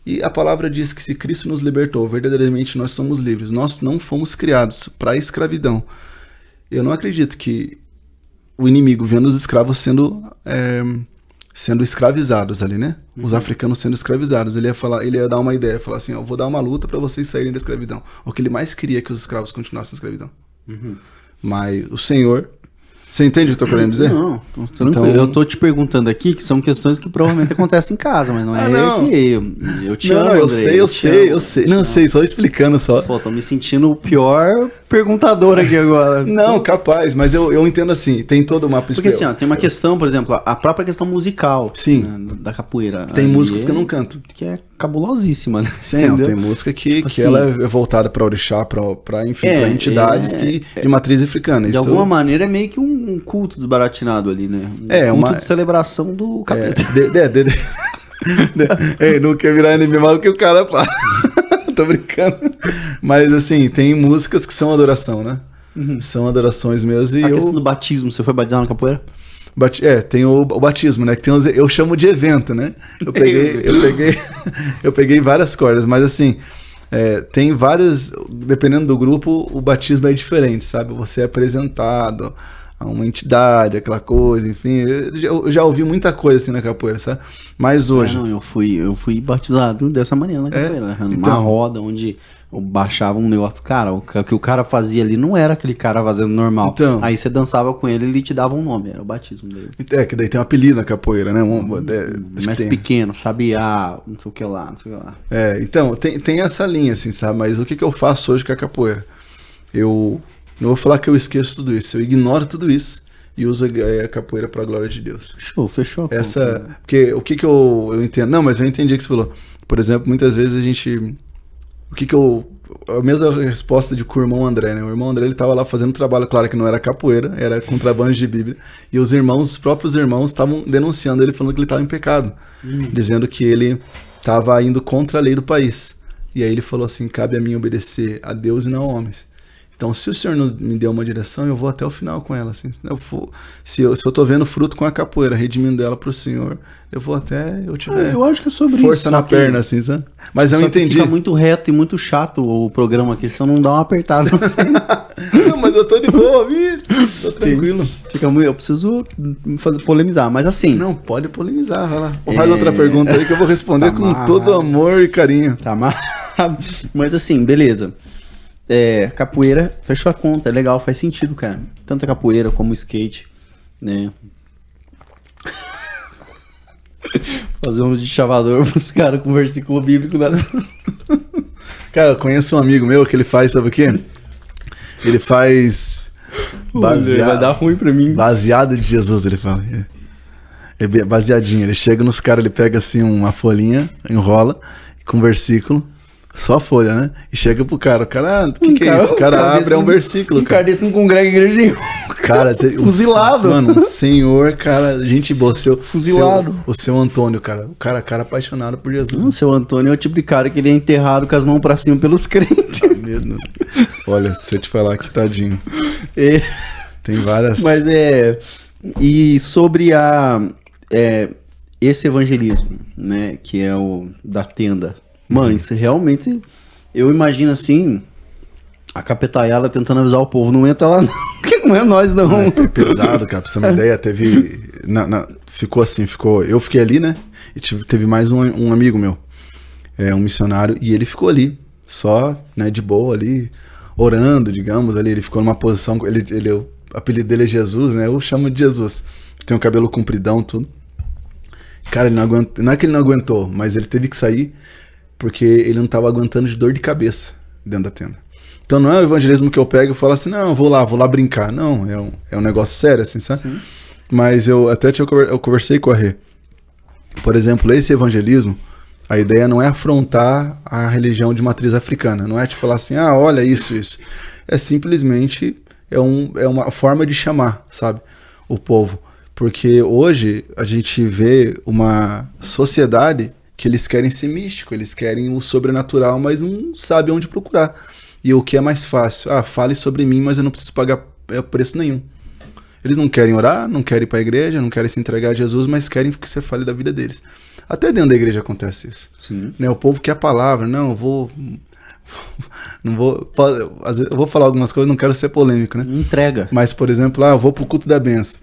E a palavra diz que se Cristo nos libertou, verdadeiramente nós somos livres. Nós não fomos criados para a escravidão. Eu não acredito que o inimigo vendo os escravos sendo escravizados ali, né? Os africanos sendo escravizados. Ele ia dar uma ideia, falar assim, eu vou dar uma luta para vocês saírem da escravidão. O que ele mais queria é que os escravos continuassem na escravidão. Mas o Senhor... Você entende o que eu tô querendo dizer? Não, tranquilo. Então, eu tô te perguntando aqui que são questões que provavelmente acontecem em casa, mas não é que eu te amo, eu sei. Não, sei, só explicando só. Pô, tô me sentindo o pior perguntador aqui agora. Não, capaz, mas eu entendo assim, tem toda uma... Porque assim, ó, tem uma questão, por exemplo, a própria questão musical. Sim. Né, da capoeira. Tem músicas que eu não canto. Que é cabulosíssima, né? Sim, tem música que assim, ela é voltada pra orixá, pra entidades de matriz africana. De alguma maneira é meio que um culto desbaratinado ali, né? Culto de celebração do capeta. Não quer virar inimigo que o cara fala. Tô brincando. Mas assim, tem músicas que são adoração, né? São adorações mesmo. E a questão do batismo, você foi batizado na capoeira? Tem o batismo, né? Que tem eu chamo de evento, né? Eu peguei várias cordas, mas assim, tem vários, dependendo do grupo, o batismo é diferente, sabe? Você é apresentado a uma entidade, aquela coisa, enfim. Eu já ouvi muita coisa assim na capoeira, sabe? Mas hoje... eu fui batizado dessa maneira na capoeira, numa roda onde eu baixava um negócio. Cara, o que o cara fazia ali não era aquele cara fazendo normal. Então, aí você dançava com ele e ele te dava um nome, era o batismo dele. Que daí tem um apelido na capoeira, né? Mais pequeno, sabiá, não sei o que lá, não sei o que lá. Então, tem essa linha, assim, sabe? Mas o que eu faço hoje com a capoeira? Eu não vou falar que eu esqueço tudo isso, eu ignoro tudo isso e uso a capoeira pra glória de Deus. Fechou. Porque o que eu entendo... Não, mas eu entendi o que você falou. Por exemplo, muitas vezes a gente... A mesma resposta com o irmão André, né? O irmão André, ele tava lá fazendo trabalho, claro que não era capoeira, era contrabando de Bíblia. E os próprios irmãos estavam denunciando ele, falando que ele estava em pecado. Dizendo que ele estava indo contra a lei do país. E aí ele falou assim, cabe a mim obedecer a Deus e não a homens. Então, se o Senhor me deu uma direção, eu vou até o final com ela. Assim. Se eu tô vendo fruto com a capoeira, redimindo ela pro Senhor, eu vou até eu tiver eu acho que é sobre força na perna, assim, sabe? Mas eu entendi. Fica muito reto e muito chato o programa aqui, se eu não dar uma apertada. Não, mas eu tô de boa, bicho. Tô tranquilo. Eu preciso polemizar, mas assim... Não, pode polemizar, vai lá. Faz outra pergunta aí que eu vou responder com todo amor e carinho. Tá amarrado. Mas assim, beleza. Capoeira, fechou a conta, é legal, faz sentido, cara. Tanto a capoeira como o skate, né? Fazer um de chavador pros caras com versículo bíblico. Né? Cara, eu conheço um amigo meu que ele faz, sabe o quê? Ele faz baseado... Vai dar ruim pra mim. Baseado de Jesus, ele fala. É baseadinho, ele chega nos caras, ele pega assim uma folhinha, enrola, com versículo... Só a folha, né? E chega pro cara, o cara, o que é isso? O cara abre, é um versículo. Um cara desse não congrega a igreja nenhuma. Cara, fuzilado. Mano, senhor, cara, gente boa. Fuzilado. O seu Antônio, cara. O cara apaixonado por Jesus. Não, o seu Antônio é o tipo de cara que ele é enterrado com as mãos pra cima pelos crentes. Medo. Olha, se eu te falar que tadinho. Tem várias... Mas e sobre esse evangelismo, né? Que é o da tenda. Mano, isso realmente, eu imagino assim, a capetaiada tentando avisar o povo, não entra lá não, porque não é nós não. É pesado, cara, pra você ter uma ideia, eu fiquei ali, né, e teve mais um amigo meu, um missionário, e ele ficou ali, só, né, de boa ali, orando, digamos, ali, ele ficou numa posição, apelido dele é Jesus, né? Eu chamo de Jesus. Tem um cabelo compridão, tudo. Cara, ele não aguentou. Não é que ele não aguentou, mas ele teve que sair porque ele não tava aguentando de dor de cabeça dentro da tenda. Então não é o evangelismo que eu pego e falo assim, não, vou lá brincar. Não, é um negócio sério, assim, sabe? Sim. Mas eu conversei com a Rê. Por exemplo, esse evangelismo, a ideia não é afrontar a religião de matriz africana. Não é te falar assim, olha isso. É simplesmente uma forma de chamar, sabe? O povo. Porque hoje a gente vê uma sociedade que eles querem ser místico, eles querem o sobrenatural, mas não sabem onde procurar. E o que é mais fácil? Fale sobre mim, mas eu não preciso pagar preço nenhum. Eles não querem orar, não querem ir para a igreja, não querem se entregar a Jesus, mas querem que você fale da vida deles. Até dentro da igreja acontece isso. Sim. Né? O povo quer a palavra. Não, às vezes eu vou falar algumas coisas, não quero ser polêmico, né? Entrega. Mas, por exemplo, eu vou pro culto da benção.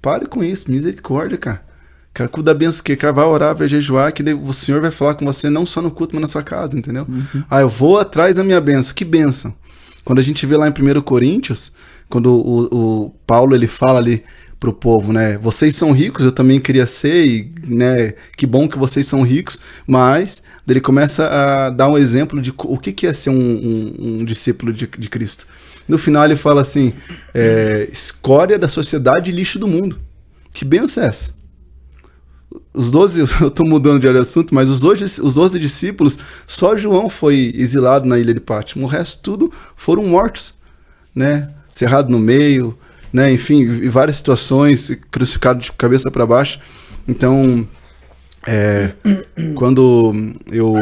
Pare com isso, misericórdia, cara. O culto da benção que vai orar, vai jejuar, que o Senhor vai falar com você não só no culto, mas na sua casa, entendeu? Uhum. Eu vou atrás da minha benção. Que benção? Quando a gente vê lá em 1 Coríntios, quando o Paulo ele fala ali pro povo, né? Vocês são ricos, eu também queria ser, e, né? Que bom que vocês são ricos, mas ele começa a dar um exemplo de o que é ser um discípulo de Cristo. No final ele fala assim, escória da sociedade e lixo do mundo. Que benção é essa? Os 12, eu tô mudando de assunto, mas os 12 discípulos, só João foi exilado na ilha de Pátimo, o resto tudo foram mortos, né? Cerrado no meio, né? Enfim, em várias situações, crucificado de cabeça para baixo. Então, quando eu...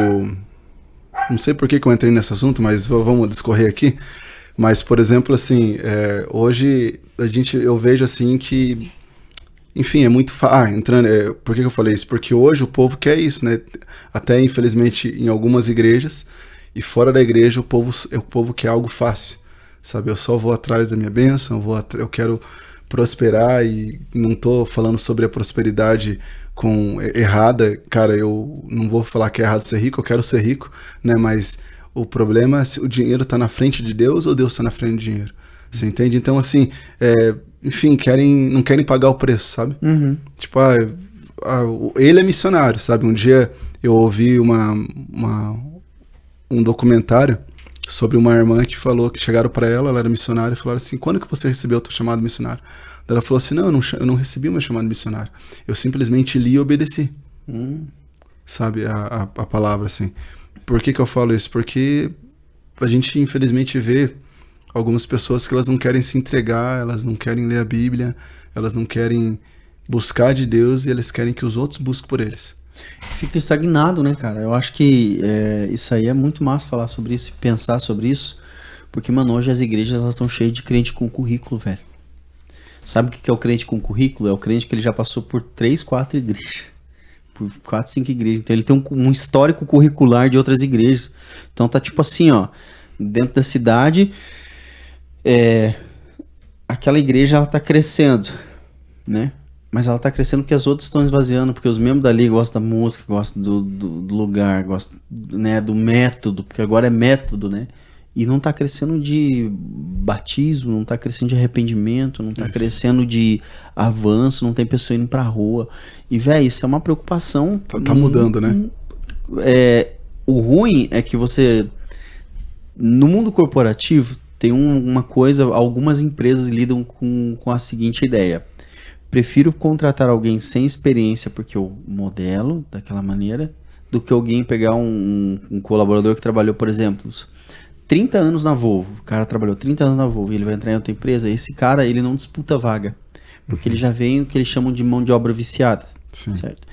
Não sei por que eu entrei nesse assunto, mas vamos discorrer aqui. Mas, por exemplo, assim, hoje eu vejo assim que... Enfim, é muito fácil. Por que eu falei isso? Porque hoje o povo quer isso, né? Até, infelizmente, em algumas igrejas e fora da igreja, o povo quer algo fácil, sabe? Eu só vou atrás da minha bênção, eu quero prosperar e não tô falando sobre a prosperidade errada. Cara, eu não vou falar que é errado ser rico, eu quero ser rico, né? Mas o problema é se o dinheiro tá na frente de Deus ou Deus tá na frente do dinheiro. Você entende? Então, assim, enfim, não querem pagar o preço, sabe? Uhum. Tipo, ele é missionário, sabe? Um dia eu ouvi um documentário sobre uma irmã que falou que chegaram para ela era missionária, e falaram assim, quando que você recebeu o teu chamado missionário? Ela falou assim, não, eu não recebi o meu chamado missionário. Eu simplesmente li e obedeci. Sabe? A palavra, assim. Por que eu falo isso? Porque a gente, infelizmente, vê algumas pessoas que elas não querem se entregar, elas não querem ler a Bíblia, elas não querem buscar de Deus e eles querem que os outros busquem por eles. Fica estagnado, né, cara? Eu acho que isso aí é muito massa falar sobre isso e pensar sobre isso, porque, mano, hoje as igrejas elas estão cheias de crente com currículo, velho. Sabe o que é o crente com currículo? É o crente que ele já passou por 3, 4 igrejas. Por 4, 5 igrejas. Então ele tem um histórico curricular de outras igrejas. Então tá tipo assim, ó, dentro da cidade... aquela igreja ela tá crescendo, né? Mas ela tá crescendo porque as outras estão esvaziando, porque os membros dali gostam da música, gostam do lugar, gostam, né, do método, porque agora é método, né? E não tá crescendo de batismo, não tá crescendo de arrependimento, não tá crescendo de avanço, não tem pessoa indo pra rua. E, velho, isso é uma preocupação. Tá mudando, né? O ruim é que você... No mundo corporativo, tem uma coisa... Algumas empresas lidam com a seguinte ideia. Prefiro contratar alguém sem experiência, porque eu modelo daquela maneira, do que alguém pegar um colaborador que trabalhou, por exemplo... 30 anos na Volvo, o cara trabalhou 30 anos na Volvo e ele vai entrar em outra empresa, esse cara, ele não disputa vaga, porque ele já vem o que eles chamam de mão de obra viciada, certo?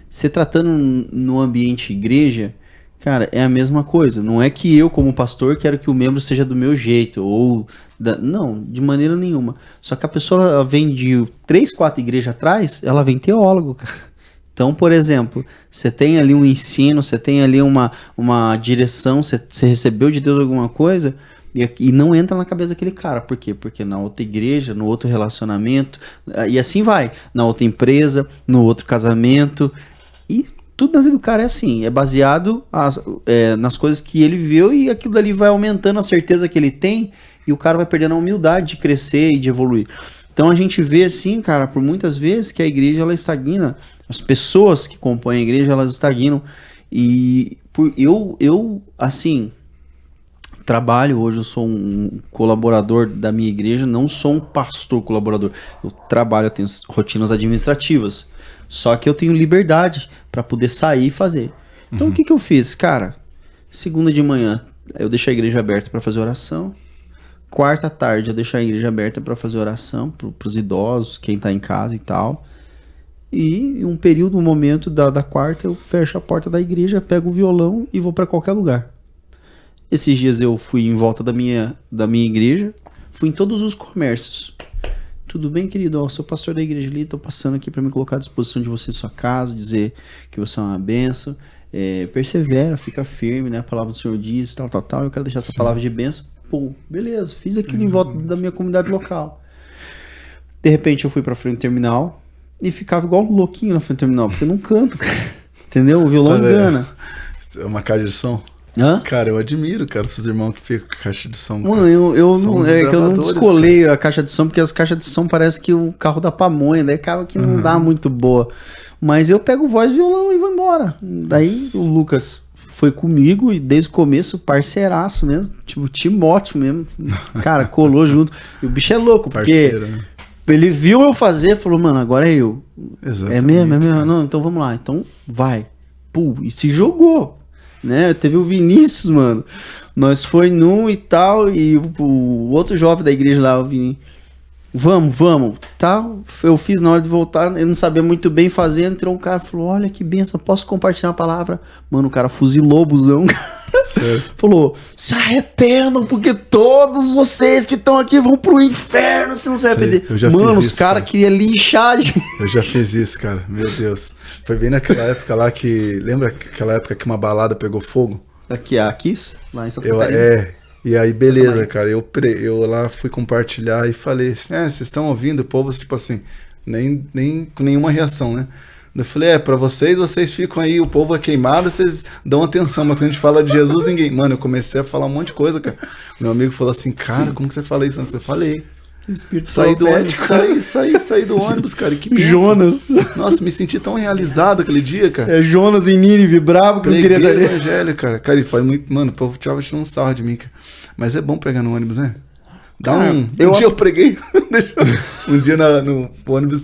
Você tratando no ambiente igreja, cara, é a mesma coisa, não é que eu como pastor quero que o membro seja do meu jeito, não, de maneira nenhuma, só que a pessoa vem de 3, 4 igrejas atrás, ela vem teólogo, cara. Então, por exemplo, você tem ali um ensino, você tem ali uma direção, você recebeu de Deus alguma coisa e não entra na cabeça daquele cara. Por quê? Porque na outra igreja, no outro relacionamento, e assim vai, na outra empresa, no outro casamento, e tudo na vida do cara é assim, é baseado nas coisas que ele viu e aquilo ali vai aumentando a certeza que ele tem e o cara vai perdendo a humildade de crescer e de evoluir. Então a gente vê assim, cara, por muitas vezes que a igreja ela estagna, as pessoas que compõem a igreja elas estagnam e eu assim, trabalho hoje, eu sou um colaborador da minha igreja, não sou um pastor colaborador, eu trabalho, eu tenho rotinas administrativas, só que eu tenho liberdade para poder sair e fazer. Então o que eu fiz? Cara, segunda de manhã eu deixo a igreja aberta para fazer oração, quarta à tarde eu deixo a igreja aberta para fazer oração pros idosos, quem tá em casa e tal. E um período, um momento da quarta, eu fecho a porta da igreja, pego o violão e vou para qualquer lugar. Esses dias eu fui em volta da minha igreja, fui em todos os comércios. Tudo bem, querido? Sou pastor da igreja ali, tô passando aqui para me colocar à disposição de você em sua casa, dizer que você é uma bênção. Persevera, fica firme, né? A palavra do Senhor diz, tal. Eu quero deixar essa palavra de bênção. Pô, beleza, fiz aquilo em volta da minha comunidade local. De repente eu fui pra frente do terminal e ficava igual um louquinho na frente do terminal, porque eu não canto, cara. Entendeu? O violão engana. É uma caixa de som? Hã? Cara, eu admiro, cara, esses irmãos que ficam com caixa de som. Mano, eu não descolei, cara, a caixa de som, porque as caixas de som parece que o carro da pamonha, daí acaba que não dá muito boa. Mas eu pego voz e violão e vou embora. Daí o Lucas foi comigo e desde o começo, parceiraço mesmo, tipo Timóteo mesmo, cara, colou junto. E o bicho é louco, porque né? Ele viu eu fazer, falou, mano, agora é eu. Exatamente, é mesmo? Cara. Não, então vamos lá, então vai. Pô, e se jogou, né? Teve o Vinícius, mano, nós foi num e tal, e o outro jovem da igreja lá, o Vinícius, vamos, tal. Eu fiz na hora de voltar, eu não sabia muito bem fazer, entrou um cara, falou, olha que benção, posso compartilhar a palavra? Mano, o cara fuzilou o busão. Falou, se arrependam, porque todos vocês que estão aqui vão pro inferno se não se arrepender. Mano, os caras queriam linchar. Eu já fiz isso, cara, meu Deus. Foi bem naquela época lá que, lembra aquela época que uma balada pegou fogo? Aqui, a Kiss? Lá em Santa Catarina. E aí, beleza, cara, eu lá fui compartilhar e falei assim, vocês estão ouvindo o povo, tipo assim, nem com nenhuma reação, né? Eu falei, pra vocês ficam aí, o povo é queimado, vocês dão atenção, mas quando a gente fala de Jesus, ninguém... Mano, eu comecei a falar um monte de coisa, cara. Meu amigo falou assim, cara, como que você fala isso? Eu falei, saí do ônibus, saí do ônibus, cara, que benção. Jonas. Nossa, me senti tão realizado aquele dia, cara. É Jonas em Nínive, brabo, que não queria estar ali. Evangelho, cara. Cara, ele foi muito... Mano, o povo tava tirando um sarro de mim, cara. Mas é bom pregar no ônibus, né? Eu preguei um dia no ônibus,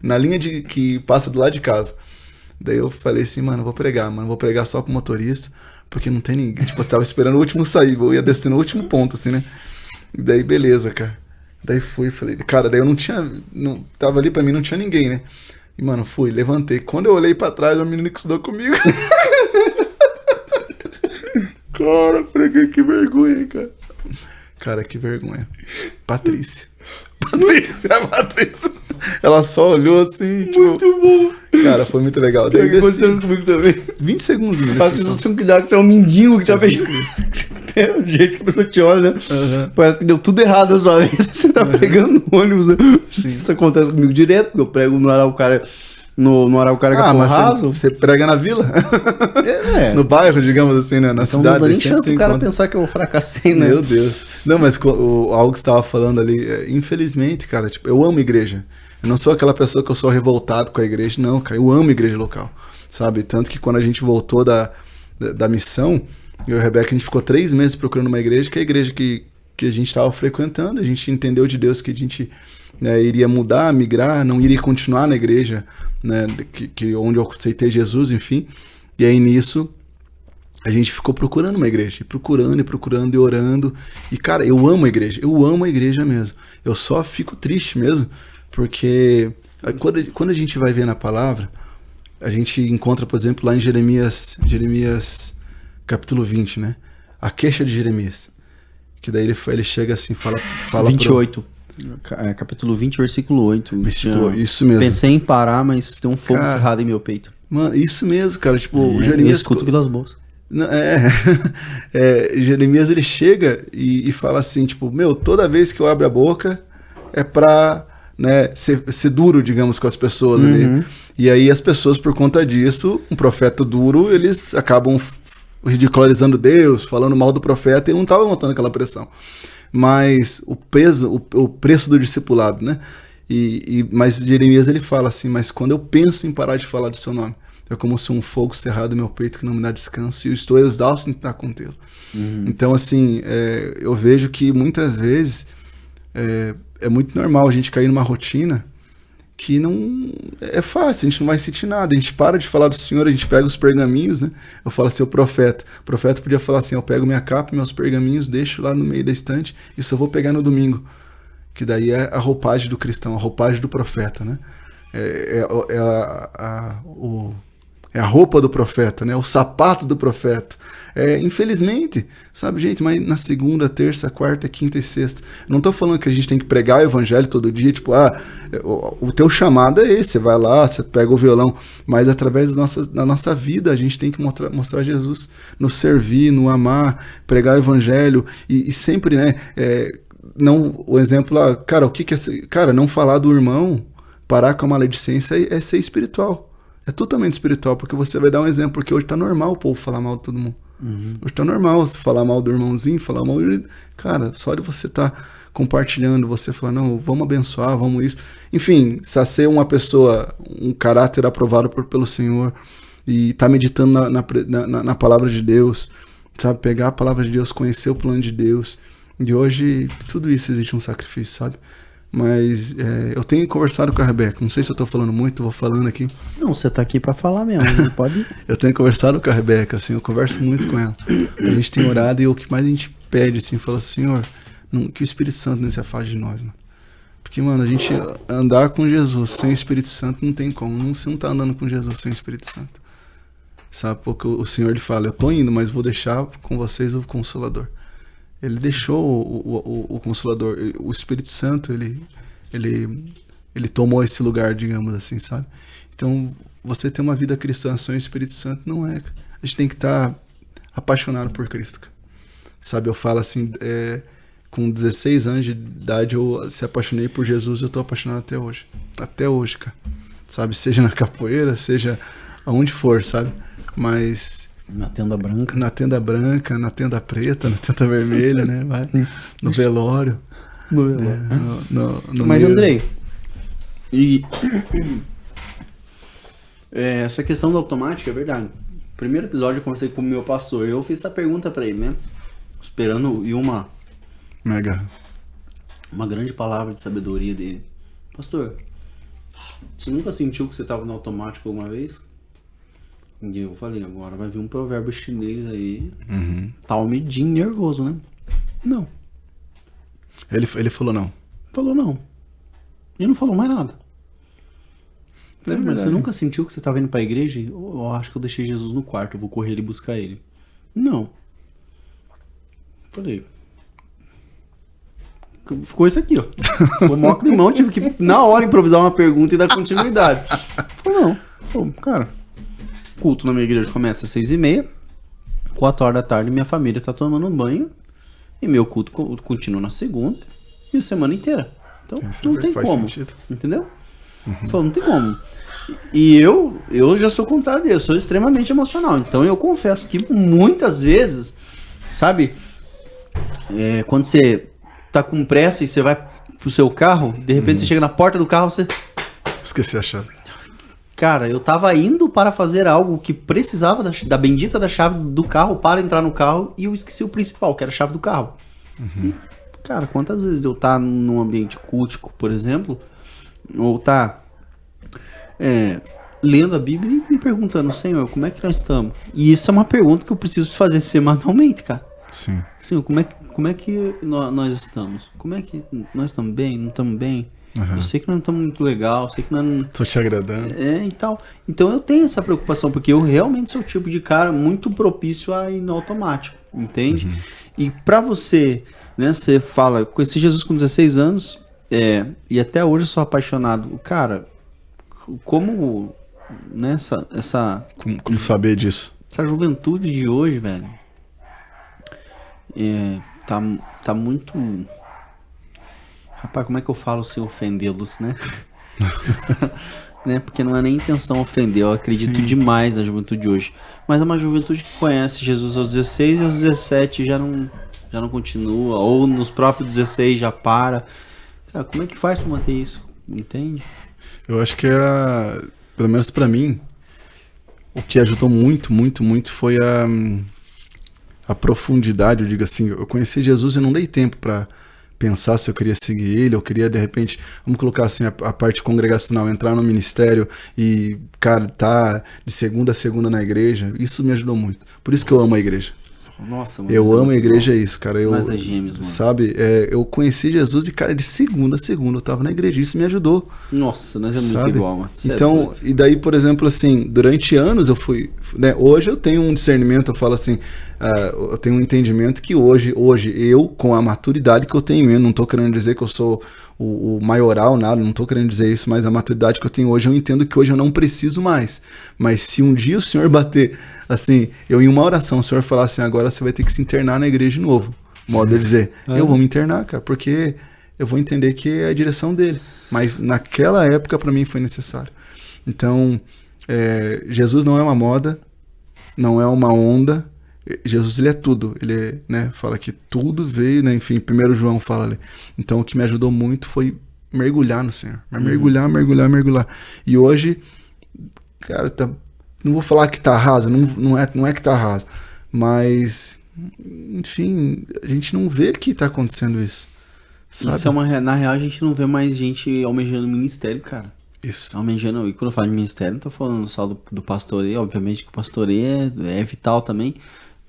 na linha que passa do lado de casa. Daí eu falei assim, mano, vou pregar só pro motorista, porque não tem ninguém. Tipo, você tava esperando o último sair, eu ia descer no último ponto, assim, né? E daí, beleza, cara. Daí falei, cara, daí eu tava ali pra mim, não tinha ninguém, né? E, mano, levantei. Quando eu olhei pra trás, a menina que estudou comigo. Cara, preguei, que vergonha, hein, cara. Cara, que vergonha. Patrícia. Ela só olhou assim, muito tipo... bom. Cara, foi muito legal. Daí aconteceu comigo também. 20 segundos. Faz um cuidado que você é um mendigo que tá fechando. É o jeito que a pessoa te olha, né? Parece que deu tudo errado a sua vida. Você tá pregando no ônibus, né? Isso acontece comigo direto, porque eu prego no Araucária. No Araucária Raso. Você prega na vila? No bairro, digamos assim, né? Na então cidade. Não dá nem chance do cara pensar que eu fracassei, né? Meu Deus. Não, mas algo que você tava falando ali, infelizmente, cara, tipo, eu amo igreja. Eu não sou aquela pessoa que eu sou revoltado com a igreja, não, cara. Eu amo igreja local, sabe? Tanto que quando a gente voltou da missão, eu e a Rebeca, a gente ficou 3 meses procurando uma igreja, que é a igreja que a gente estava frequentando. A gente entendeu de Deus que a gente iria mudar, migrar, não iria continuar na igreja, né, onde eu aceitei Jesus, enfim. E aí nisso a gente ficou procurando uma igreja, procurando e orando. E cara, eu amo a igreja mesmo. Eu só fico triste mesmo, porque quando a gente vai ver na palavra, a gente encontra, por exemplo, lá em Jeremias capítulo 20, né? A queixa de Jeremias. Que daí ele chega assim, fala 28. Capítulo 20, versículo 8. Isso mesmo. Pensei em parar, mas tem um fogo cerrado em meu peito. Mano, isso mesmo, cara. Tipo, o Jeremias... Eu escuto pelas bolsas. Jeremias, ele chega e fala assim, tipo, toda vez que eu abro a boca é pra né, ser duro, digamos, com as pessoas ali. E aí as pessoas, por conta disso, um profeta duro, eles acabam ridicularizando Deus, falando mal do profeta, e não estavam aguentando aquela pressão. Mas o preço do discipulado, né? Mas Jeremias, ele fala assim, mas quando eu penso em parar de falar do seu nome, é como se um fogo cerrado no meu peito que não me dá descanso, e eu estou exausto em tentar contê-lo. Então, assim, eu vejo que muitas vezes é muito normal a gente cair numa rotina que não é fácil, a gente não vai sentir nada, a gente para de falar do Senhor, a gente pega os pergaminhos, né? Eu falo assim, o profeta podia falar assim, eu pego minha capa, meus pergaminhos, deixo lá no meio da estante, e só vou pegar no domingo, que daí é a roupagem do cristão, a roupagem do profeta, né? É a roupa do profeta, né? O sapato do profeta. Infelizmente, sabe, gente, mas na segunda, terça, quarta, quinta e sexta. Não tô falando que a gente tem que pregar o evangelho todo dia, tipo, o teu chamado é esse, você vai lá, você pega o violão, mas através da nossa vida a gente tem que mostrar Jesus, nos servir, no amar, pregar o evangelho e sempre, né, não, o exemplo lá, cara, o que é ser, cara, não falar do irmão, parar com a maledicência é ser espiritual. É totalmente espiritual, porque você vai dar um exemplo, porque hoje tá normal o povo falar mal de todo mundo. Hoje tá normal você falar mal do irmãozinho, falar mal de... Cara, só de você tá compartilhando, você falar, não, vamos abençoar, vamos isso. Enfim, se ser uma pessoa, um caráter aprovado pelo Senhor, e tá meditando na palavra de Deus, sabe? Pegar a palavra de Deus, conhecer o plano de Deus. E hoje, tudo isso existe um sacrifício, sabe? Mas eu tenho conversado com a Rebeca. Não sei se eu tô falando muito, vou falando aqui. Não, você tá aqui pra falar mesmo. Pode. Eu tenho conversado com a Rebeca, assim, eu converso muito com ela. A gente tem orado e o que mais a gente pede, assim, fala, Senhor, que o Espírito Santo não se afaste de nós, mano. Porque, mano, a gente andar com Jesus sem o Espírito Santo não tem como. Você não tá andando com Jesus sem o Espírito Santo. Sabe? Porque o Senhor, ele fala, eu tô indo, mas vou deixar com vocês o Consolador. Ele deixou o Consolador, o Espírito Santo, ele tomou esse lugar, digamos assim, sabe? Então, você ter uma vida cristã sem o Espírito Santo não é. A gente tem que estar apaixonado por Cristo. Sabe, eu falo assim, com 16 anos de idade eu se apaixonei por Jesus, eu tô apaixonado até hoje. Até hoje, cara. Sabe, seja na capoeira, seja aonde for, sabe? Mas... Na tenda branca. Na tenda branca, na tenda preta, na tenda vermelha, né? Vai. No velório. No velório. No Mas, meio... Andrei, e essa questão do automático é verdade. No primeiro episódio eu conversei com o meu pastor, eu fiz essa pergunta pra ele, né? Esperando e uma grande palavra de sabedoria dele. Pastor, você nunca sentiu que você estava no automático alguma vez? E eu falei, agora vai vir um provérbio chinês aí, talmidinho nervoso, né? Não. Ele falou não. Falou não. E não falou mais nada. Mas você nunca sentiu que você estava indo pra igreja e eu acho que eu deixei Jesus no quarto, eu vou correr e buscar ele? Não. Falei. Ficou isso aqui, ó. Ficou mó climão, tive que na hora improvisar uma pergunta e dar continuidade. Falei, não. Falei, cara, culto na minha igreja começa às 6h30, 4 horas da tarde minha família tá tomando banho e meu culto continua na segunda e a semana inteira. Então não tem como, entendeu? Falei, não tem como. E eu já sou o contrário dele, eu sou extremamente emocional. Então eu confesso que muitas vezes, sabe, quando você tá com pressa e você vai pro seu carro, de repente você chega na porta do carro, você... Esqueci a chave. Cara, eu tava indo para fazer algo que precisava da bendita da chave do carro para entrar no carro e eu esqueci o principal, que era a chave do carro. E, cara, quantas vezes eu estar num ambiente cultico, por exemplo, ou tá lendo a Bíblia e me perguntando, Senhor, como é que nós estamos? E isso é uma pergunta que eu preciso fazer semanalmente, cara. Sim. Senhor, como é que nós estamos? Como é que nós estamos bem? Não estamos bem? Eu sei que nós não estamos muito legal, sei que nós não... Tô te agradando. E tal. Então eu tenho essa preocupação, porque eu realmente sou o tipo de cara muito propício a ir no automático, entende? E pra você, né, você fala, conheci Jesus com 16 anos, e até hoje eu sou apaixonado. Cara, como, né, Como saber disso? Essa juventude de hoje, velho, tá muito... Rapaz, como é que eu falo sem ofendê-los, né? Né? Porque não é nem intenção ofender, eu acredito demais na juventude de hoje. Mas é uma juventude que conhece Jesus aos 16 e aos 17 já não continua, ou nos próprios 16 já para. Cara, como é que faz pra manter isso? Entende? Eu acho que pelo menos pra mim, o que ajudou muito, muito, muito foi a profundidade, eu digo assim. Eu conheci Jesus e não dei tempo pra pensar se eu queria seguir ele, eu queria de repente, vamos colocar assim, a parte congregacional, entrar no ministério e, cara, tá de segunda a segunda na igreja. Isso me ajudou muito. Por isso que eu amo a igreja. Nossa, mano, eu amo a igreja, é isso, cara. Mas é gêmeos, mano. Sabe, eu conheci Jesus e, cara, de segunda a segunda eu tava na igreja, isso me ajudou. Nossa, nós é muito igual, mano. Então, e daí, por exemplo, assim, durante anos eu fui, né, hoje eu tenho um discernimento, eu falo assim, eu tenho um entendimento que hoje eu, com a maturidade que eu tenho, eu não tô querendo dizer que eu sou o maioral, nada, não tô querendo dizer isso, mas a maturidade que eu tenho hoje, eu entendo que hoje eu não preciso mais. Mas se um dia o Senhor bater, assim, eu em uma oração, o Senhor falar assim, agora você vai ter que se internar na igreja de novo. Modo de dizer, eu vou me internar, cara, porque eu vou entender que é a direção dele. Mas naquela época, para mim, foi necessário. Então, Jesus não é uma moda, não é uma onda. Jesus, ele é tudo. Ele, né, fala que tudo veio, né, enfim, 1 João fala ali. Então, o que me ajudou muito foi mergulhar no Senhor. Mergulhar. E hoje, cara, não vou falar que tá raso, não é que tá raso. Mas, enfim, a gente não vê que tá acontecendo isso. Sabe? Isso na real, a gente não vê mais gente almejando ministério, cara. Isso. Almejando, e quando eu falo de ministério, não tô falando só do pastoreio, obviamente que o pastoreio é vital também,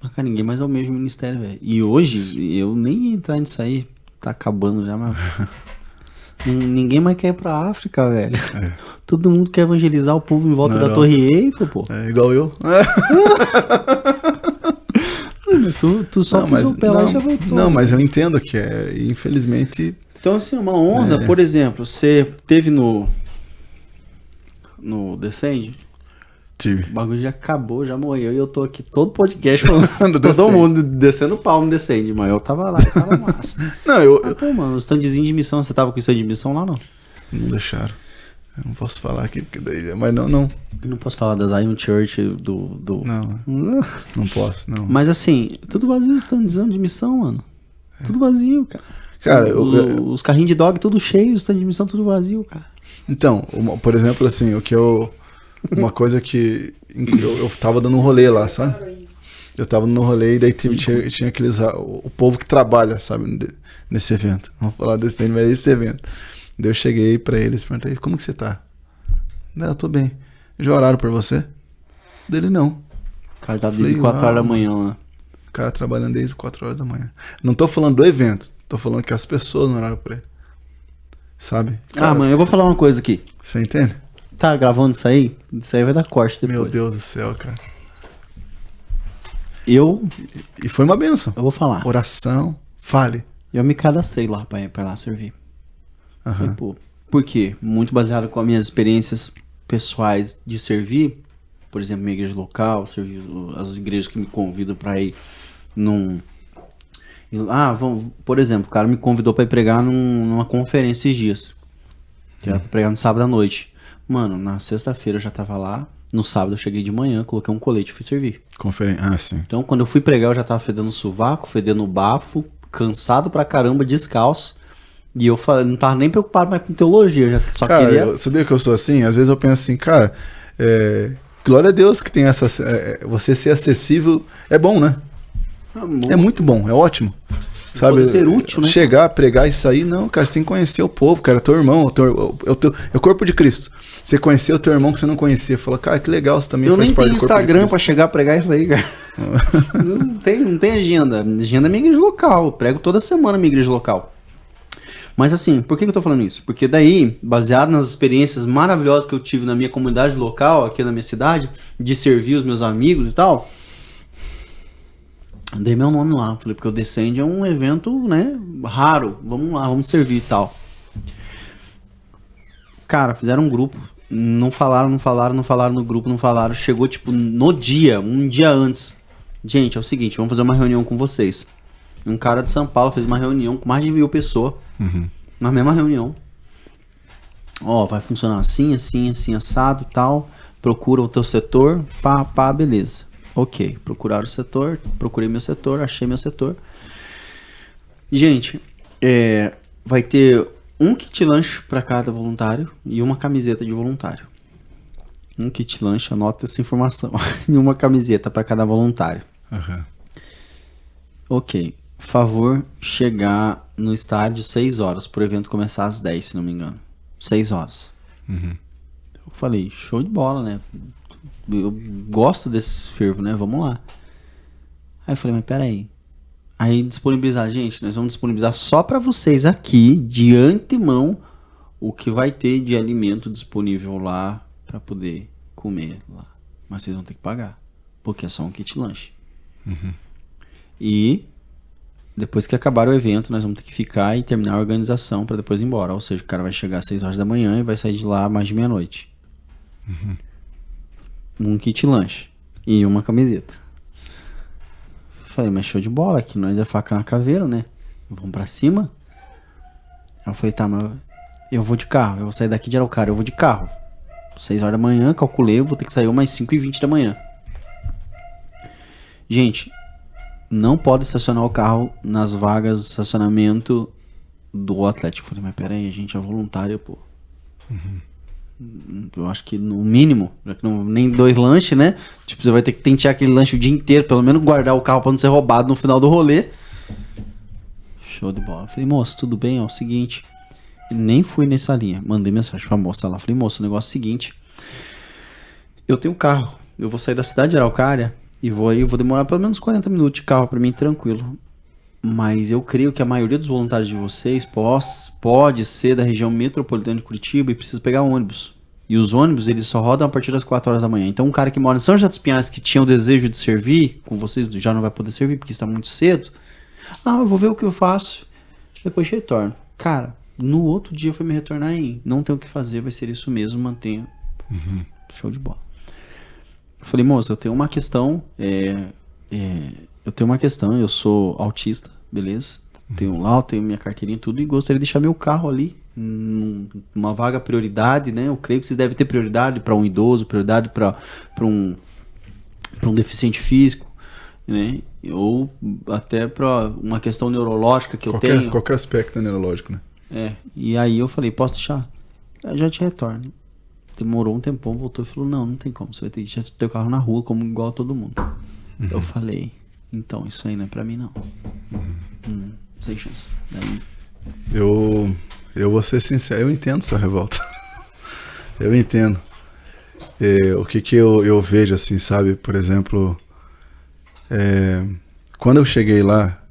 mas, cara, ninguém mais almeja o ministério, velho. E hoje, eu nem ia entrar nisso aí, tá acabando já, mas... Ninguém mais quer ir pra África, velho. Todo mundo quer evangelizar o povo em volta da Torre Eiffel, pô. É igual eu. Tu só pisou o pé lá e já voltou. Não, mas eu entendo que infelizmente... Então, assim, uma onda, por exemplo, você teve no Descende? Tive. O bagulho já acabou, já morreu. E eu tô aqui todo podcast falando todo mundo descendo o pau no Descende, mas eu tava lá, tava massa. Não, pô, mano, o standzinho de missão, você tava com o stand de missão lá, não? Não deixaram. Eu não posso falar aqui, porque daí... Mas não. Eu não posso falar da Zion Church Não posso, não. Mas assim, tudo vazio o standzão de missão, mano. Tudo vazio, cara. Cara, os carrinhos de dog tudo cheio, o stand de missão tudo vazio, cara. Então, por exemplo, assim, uma coisa que eu tava dando um rolê lá, sabe? Eu tava no rolê e daí tinha aqueles... O povo que trabalha, sabe, nesse evento. Vamos falar desse mas esse evento. Daí eu cheguei pra eles e perguntei, como que você tá? Não, eu tô bem. Já oraram por você? Dele, não. O cara tá desde 4 horas da manhã lá. O cara trabalhando desde 4 horas da manhã. Não tô falando do evento, tô falando que as pessoas não oraram por ele. Sabe? Cara, mano, eu vou falar uma coisa aqui. Você entende? Tá gravando isso aí? Isso aí vai dar corte depois. Meu Deus do céu, cara. E foi uma benção. Eu vou falar. Oração, fale. Eu me cadastrei lá pra ir lá servir. Uhum. Pô, por quê? Muito baseado com as minhas experiências pessoais de servir. Por exemplo, minha igreja local, servir as igrejas que me convidam pra ir por exemplo, o cara me convidou pra ir pregar numa conferência esses dias. Que era pra pregar no sábado à noite. Mano, na sexta-feira eu já tava lá. No sábado eu cheguei de manhã, coloquei um colete e fui servir. Sim. Então quando eu fui pregar eu já tava fedendo sovaco, fedendo bafo, cansado pra caramba, descalço. E eu falei, não tava nem preocupado mais com teologia, já só cara, queria... Sabia que eu sou assim? Às vezes eu penso assim, cara, glória a Deus que tem essa... você ser acessível é bom, né? É muito bom, é ótimo. Sabe? Pode ser útil, né? Chegar, pregar e sair, não, cara, você tem que conhecer o povo, cara, teu irmão, é o corpo de Cristo. Você conhecer o teu irmão que você não conhecia, fala, cara, que legal, você também faz parte do corpo de Cristo. Eu nem tenho Instagram pra chegar a pregar isso aí, cara. não tem agenda. Agenda é minha igreja local, eu prego toda semana na minha igreja local. Mas assim, por que eu tô falando isso? Porque daí, baseado nas experiências maravilhosas que eu tive na minha comunidade local, aqui na minha cidade, de servir os meus amigos e tal, dei meu nome lá. Falei, porque o Descende é um evento, né, raro. Vamos lá, vamos servir e tal. Cara, fizeram um grupo. Não falaram no grupo, não falaram. Chegou, tipo, no dia, um dia antes. Gente, é o seguinte, vamos fazer uma reunião com vocês. Um cara de São Paulo fez uma reunião com mais de 1.000 pessoas. na mesma reunião. Ó, vai funcionar assim, assim, assim, assado, tal. Procura o teu setor, pá, beleza. Ok, procuraram o setor, procurei meu setor, achei meu setor. Gente, vai ter um kit lanche para cada voluntário e uma camiseta de voluntário. Um kit lanche, anota essa informação. E uma camiseta para cada voluntário. Uhum. Ok. Favor chegar no estádio 6 horas, pro evento começar às 10, se não me engano. 6 horas. Uhum. Eu falei, show de bola, né? Eu gosto desses fervos, né? Vamos lá. Aí eu falei, mas peraí. Aí disponibilizar, gente, nós vamos disponibilizar só para vocês aqui, de antemão, o que vai ter de alimento disponível lá para poder comer lá. Mas vocês vão ter que pagar, porque é só um kit lanche. Uhum. E depois que acabar o evento, nós vamos ter que ficar e terminar a organização para depois ir embora. Ou seja, o cara vai chegar às 6 horas da manhã e vai sair de lá mais de meia-noite. Uhum. Um kit lanche e uma camiseta. Falei, mas show de bola, aqui nós é faca na caveira, né? Vamos pra cima. Aí eu falei, tá, mas eu vou de carro, eu vou sair daqui de Araucária, eu vou de carro. 6 horas da manhã, calculei, eu vou ter que sair umas 5h20 da manhã. Gente, não pode estacionar o carro nas vagas de estacionamento do Atlético. Eu falei, mas pera aí, a gente é voluntário, pô. Uhum. Eu acho que no mínimo, já que não, nem 2 lanches, né? Tipo, você vai ter que tentear aquele lanche o dia inteiro, pelo menos guardar o carro pra não ser roubado no final do rolê. Show de bola. Eu falei, moço, tudo bem? É o seguinte. Nem fui nessa linha. Mandei mensagem pra moça lá. Falei, moço, o negócio é o seguinte. Eu tenho carro. Eu vou sair da cidade de Araucária e vou demorar pelo menos 40 minutos de carro pra mim, tranquilo. Mas eu creio que a maioria dos voluntários de vocês pode ser da região metropolitana de Curitiba e precisa pegar ônibus. E os ônibus, eles só rodam a partir das 4 horas da manhã. Então um cara que mora em São José dos Pinhais, que tinha o desejo de servir, com vocês já não vai poder servir porque está muito cedo. Ah, eu vou ver o que eu faço, depois retorno. Cara, no outro dia foi me retornar em não tem o que fazer, vai ser isso mesmo, mantenha. Uhum. Show de bola. Eu falei, moço, eu tenho uma questão, eu sou autista, beleza? Tenho lá, eu tenho minha carteirinha e tudo, e gostaria de deixar meu carro ali, numa vaga prioridade, né? Eu creio que vocês devem ter prioridade para um idoso, prioridade para um deficiente físico, né? Ou até para uma questão neurológica que eu tenho. Qualquer aspecto neurológico, né? E aí eu falei, posso deixar? Eu já te retorno. Demorou um tempão, voltou e falou, não tem como, você vai ter que deixar teu carro na rua, como igual a todo mundo. Uhum. Eu falei, então, isso aí não é pra mim, não. Sem chance. Daí... Eu vou ser sincero, eu entendo essa revolta. Eu entendo. O que eu vejo, assim, sabe? Por exemplo, quando eu cheguei lá,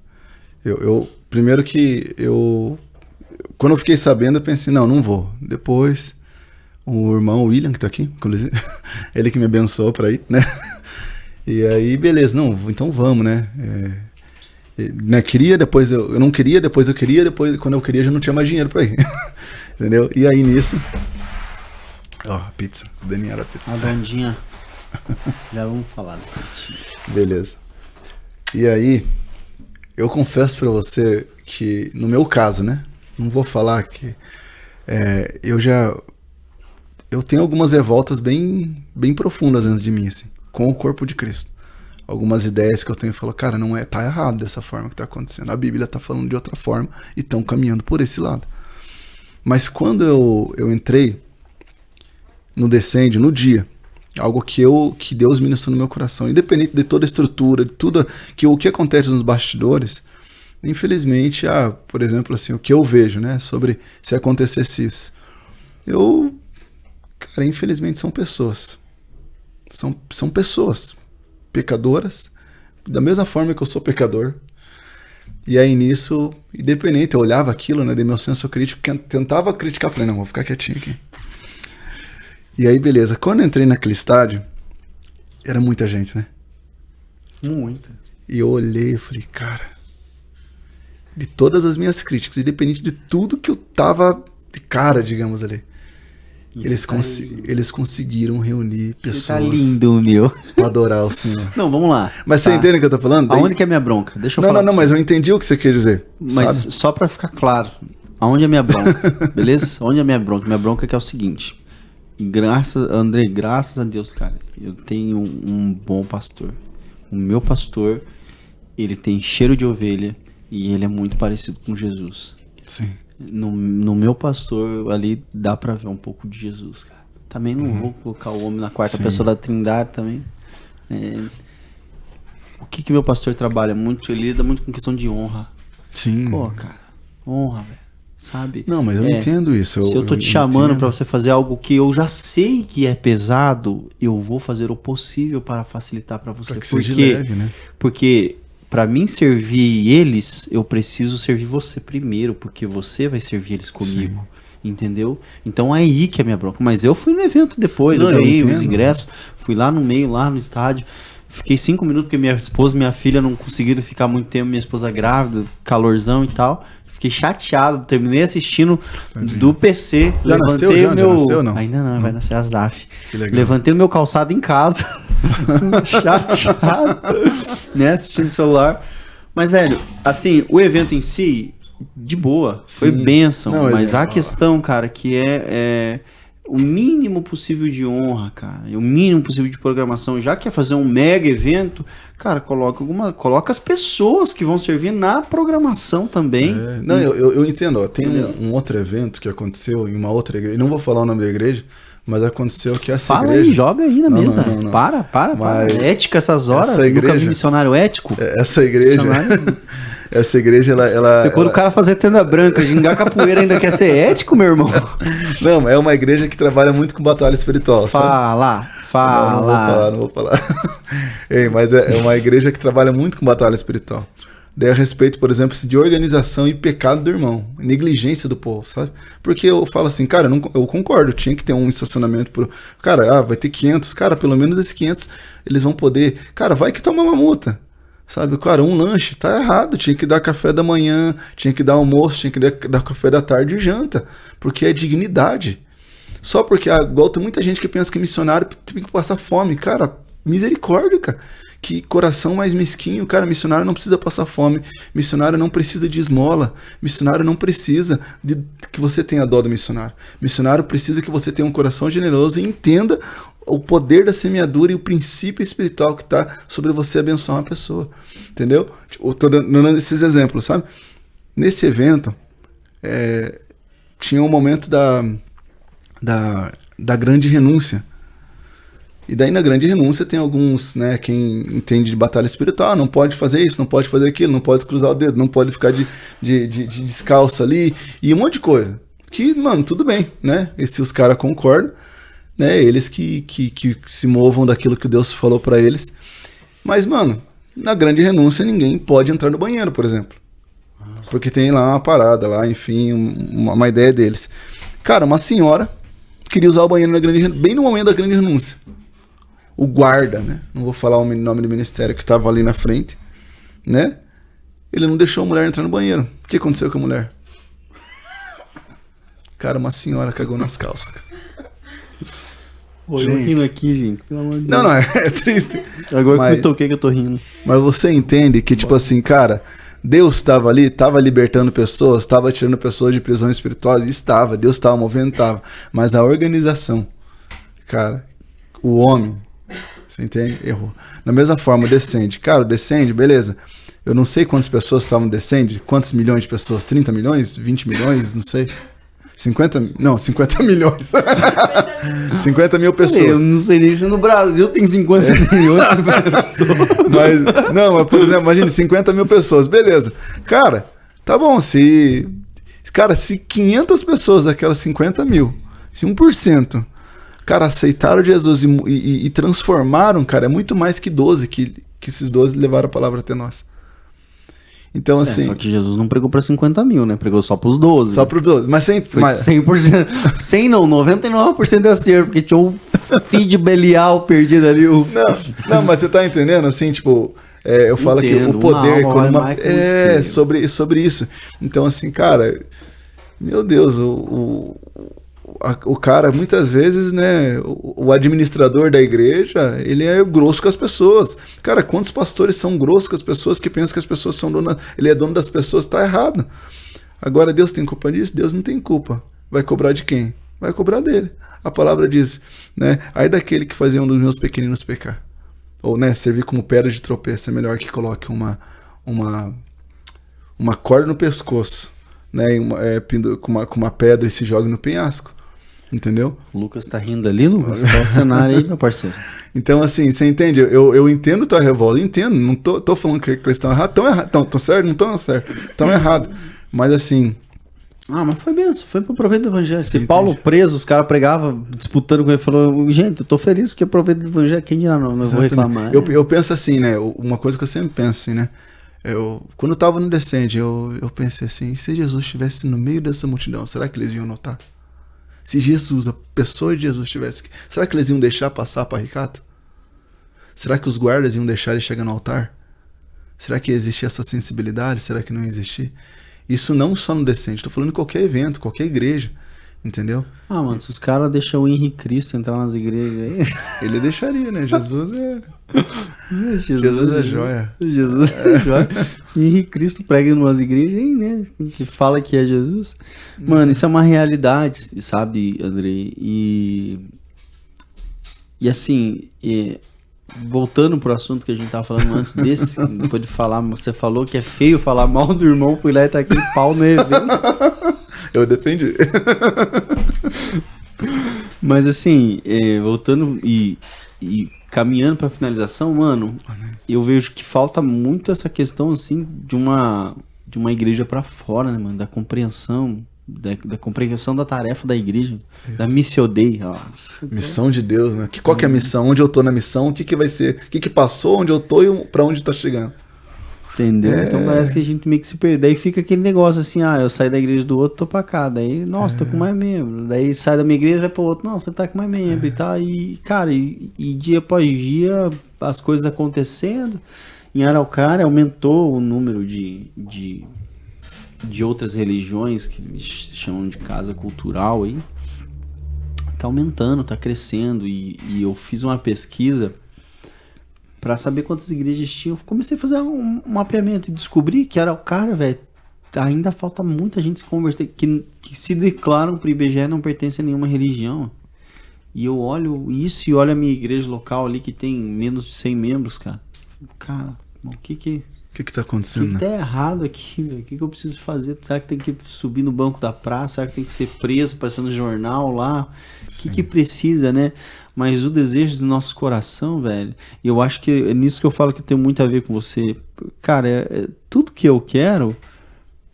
primeiro que quando eu fiquei sabendo, eu pensei, não vou. Depois, o irmão William, que tá aqui, inclusive, ele que me abençoou pra ir, né? E aí, beleza, então vamos, né? Queria, depois eu não queria, depois eu queria, depois quando eu queria já não tinha mais dinheiro pra ir. Entendeu? E aí nisso... pizza. Daniela pizza. A Dondinha. Já vamos falar desse time. Beleza. E aí, eu confesso pra você que, no meu caso, né? Não vou falar que... Eu tenho algumas revoltas bem profundas dentro de mim, assim, com o corpo de Cristo. Algumas ideias que eu tenho e falo, cara, tá errado dessa forma que tá acontecendo. A Bíblia tá falando de outra forma e estão caminhando por esse lado. Mas quando eu entrei no Descende, no dia, algo que Deus ministrou no meu coração, independente de toda a estrutura, de tudo o que acontece nos bastidores, infelizmente, por exemplo, assim, o que eu vejo, né, sobre se acontecesse isso. Cara, infelizmente são pessoas. São pessoas pecadoras, da mesma forma que eu sou pecador. E aí nisso, independente, eu olhava aquilo, né, de meu senso crítico, tentava criticar, falei, não, vou ficar quietinho aqui. E aí, beleza, quando eu entrei naquele estádio, era muita gente, né? Muita. E eu olhei e falei, cara, de todas as minhas críticas, independente de tudo que eu tava de cara, digamos ali, eles conseguiram reunir pessoas. Tá lindo, meu. Pra adorar o Senhor. Não, vamos lá. Mas você entende o que eu tô falando? Aonde que é minha bronca? Deixa eu falar. Não, mas eu entendi o que você quer dizer. Mas sabe? só pra ficar claro, aonde é a minha bronca? Beleza? Onde é a minha bronca? Minha bronca é que é o seguinte. André, graças a Deus, cara, eu tenho um bom pastor. O meu pastor, ele tem cheiro de ovelha e ele é muito parecido com Jesus. Sim. No meu pastor, ali dá pra ver um pouco de Jesus, cara. Também não vou colocar o homem na quarta pessoa da Trindade também. O que meu pastor trabalha muito? Ele lida muito com questão de honra. Sim. Pô, cara, honra, velho. Sabe? Não, mas eu entendo isso. Se eu tô te chamando pra você fazer algo que eu já sei que é pesado, eu vou fazer o possível para facilitar pra você. Pra que seja leve, né? Porque pra mim servir eles, eu preciso servir você primeiro, porque você vai servir eles comigo. Sim. Entendeu? Então aí que é a minha bronca. Mas eu fui no evento depois, eu ganhei os ingressos, fui lá no meio, lá no estádio. Fiquei 5 minutos porque minha esposa e minha filha não conseguiram ficar muito tempo, minha esposa grávida, calorzão e tal. Fiquei chateado, terminei assistindo do PC. Já nasceu, já nasceu, não? Ainda não, vai nascer a Zaf. Levantei o meu calçado em casa, chateado, né, assistindo o celular. Mas, velho, assim, o evento em si, de boa, foi bênção. Não, mas a questão, cara, que é o mínimo possível de honra, cara, o mínimo possível de programação. Já que é fazer um mega evento, cara, coloca as pessoas que vão servir na programação também. Não, eu entendo, ó, tem um outro evento que aconteceu em uma outra igreja, não vou falar o nome da igreja, mas aconteceu que essa Fala igreja... aí, joga aí na mesa. Não. Para. Ética essas horas, essa igreja, nunca vi missionário ético. Essa igreja... Essa igreja, ela depois do cara fazer tenda branca, gingar capoeira ainda quer ser ético, meu irmão? Não, é uma igreja que trabalha muito com batalha espiritual, Fala. Não vou falar. Mas é uma igreja que trabalha muito com batalha espiritual. Daí a respeito, por exemplo, de organização e pecado do irmão, negligência do povo, sabe? Porque eu falo assim, cara, eu concordo, tinha que ter um estacionamento pro... Cara, vai ter 500, cara, pelo menos desses 500 eles vão poder... Cara, vai que toma uma multa. Sabe, cara, um lanche tá errado, tinha que dar café da manhã, tinha que dar almoço, tinha que dar café da tarde e janta, porque é dignidade. Só porque, igual tem muita gente que pensa que missionário tem que passar fome, cara, misericórdia, cara, que coração mais mesquinho, cara, missionário não precisa passar fome, missionário não precisa de esmola, missionário não precisa que você tenha dó do missionário precisa que você tenha um coração generoso e entenda o poder da semeadura e o princípio espiritual que está sobre você abençoar uma pessoa, entendeu? Eu tô dando esses exemplos, sabe? Nesse evento, tinha um momento da grande renúncia. E daí na grande renúncia tem alguns, né, quem entende de batalha espiritual, não pode fazer isso, não pode fazer aquilo, não pode cruzar o dedo, não pode ficar de descalço ali, e um monte de coisa. Que, mano, tudo bem, né? E se os caras concordam, né, eles que se movam daquilo que Deus falou pra eles. Mas, mano, na grande renúncia ninguém pode entrar no banheiro, por exemplo. Porque tem lá uma parada, lá, enfim, uma ideia deles. Cara, uma senhora queria usar o banheiro bem no momento da grande renúncia. O guarda, né, não vou falar o nome do ministério, que tava ali na frente, né, ele não deixou a mulher entrar no banheiro. O que aconteceu com a mulher? Cara, uma senhora cagou nas calças. Pô, eu rindo aqui, gente. Pelo amor de Deus. Não, é triste. Agora que me toquei que eu tô rindo. Mas você entende que, tipo assim, cara, Deus estava ali, estava libertando pessoas, estava tirando pessoas de prisões espirituais, estava, Deus estava movendo, estava. Mas a organização, cara, o homem, você entende? Errou. Da mesma forma, descende. Cara, descende, beleza. Eu não sei quantas pessoas estavam descende, quantos milhões de pessoas, 30 milhões, 20 milhões, não sei. 50 milhões. 50 mil pessoas. Eu não sei nem se no Brasil tem 50 milhões de pessoas. Mas, por exemplo, imagine 50 mil pessoas, beleza. Cara, tá bom, se 500 pessoas daquelas 50 mil, se 1%, cara, aceitaram Jesus e transformaram, cara, é muito mais que 12, que esses 12 levaram a palavra até nós. Então, assim... Só que Jesus não pregou pra 50 mil, né? Pregou só pros 12. Só pros 12. Mas 100%. 100 não, 99% de acerto, porque tinha um filho de Belial perdido ali. Não, mas você tá entendendo? Assim, tipo... eu falo que o poder... sobre isso. Então, assim, cara... Meu Deus, o cara, muitas vezes, né, o administrador da igreja, ele é grosso com as pessoas. Cara, quantos pastores são grossos com as pessoas, que pensam que as pessoas são donas, ele é dono das pessoas, tá errado. Agora, Deus tem culpa disso? Deus não tem culpa. Vai cobrar de quem? Vai cobrar dele. A palavra diz, né? Aí daquele que fazia um dos meus pequeninos pecar. Ou, né, servir como pedra de tropeço. É melhor que coloque uma corda no pescoço, né? Com uma pedra e se jogue no penhasco. Entendeu? O Lucas tá rindo ali, Lucas? Qual o cenário aí, meu parceiro? Então, assim, você entende? Eu entendo tua revolta, eu entendo. Não tô falando que eles estão errados. Estão certo? Não estão certo. Estão errados. Mas, assim... Mas foi mesmo. Foi pro proveito do evangelho. Se Paulo preso, os caras pregavam, disputando com ele, falou, gente, eu tô feliz porque é proveito do evangelho. Quem dirá não vou reclamar. Eu penso assim, né? Uma coisa que eu sempre penso, assim, né? Quando eu tava no Descende, eu pensei assim, se Jesus estivesse no meio dessa multidão, será que eles iam notar? Se Jesus, a pessoa de Jesus estivesse aqui, será que eles iam deixar passar para Ricardo? Será que os guardas iam deixar ele chegar no altar? Será que existia essa sensibilidade? Será que não existia? Isso não só no Descende, estou falando em qualquer evento, qualquer igreja, entendeu? Mano, se os caras deixam o Henrique Cristo entrar nas igrejas aí... Ele deixaria, né? Jesus é joia. Jesus é joia. Se o Henrique Cristo prega em umas igrejas aí, né? Que fala que é Jesus. Mano, isso é uma realidade, sabe, Andrei? E assim, voltando pro assunto que a gente tava falando antes desse, depois de falar, você falou que é feio falar mal do irmão, fui lá e tá aqui pau no evento. Eu defendi. Mas assim, voltando e caminhando pra finalização, mano, eu vejo que falta muito essa questão, assim, de uma igreja pra fora, né, mano? Da compreensão, da compreensão da tarefa da igreja, isso. Da Missio Dei. Missão de Deus, né? Qual que é a missão? Onde eu tô na missão? O que vai ser? O que passou? Onde eu tô e pra onde tá chegando? Entendeu? Então parece que a gente meio que se perde. Daí fica aquele negócio assim, eu saí da igreja do outro, tô pra cá. Daí, nossa, tô com mais membro. Daí sai da minha igreja, vai pro outro, não, você tá com mais membro e tal. E, cara, e dia após dia, as coisas acontecendo. Em Araucária aumentou o número de outras religiões, que eles chamam de casa cultural aí. Tá aumentando, tá crescendo. E eu fiz uma pesquisa pra saber quantas igrejas tinham. Comecei a fazer um mapeamento e descobri que Araucária, velho, ainda falta muita gente se converter, que se declaram pro IBGE não pertence a nenhuma religião. E eu olho isso e olho a minha igreja local ali, que tem menos de 100 membros, cara. Cara, o que tá acontecendo? O que tá errado aqui, velho? O que eu preciso fazer? Será que tem que subir no banco da praça? Será que tem que ser preso, aparecendo no jornal lá? O que precisa, né? Mas o desejo do nosso coração, velho, eu acho que é nisso que eu falo que tem muito a ver com você. Cara, tudo que eu quero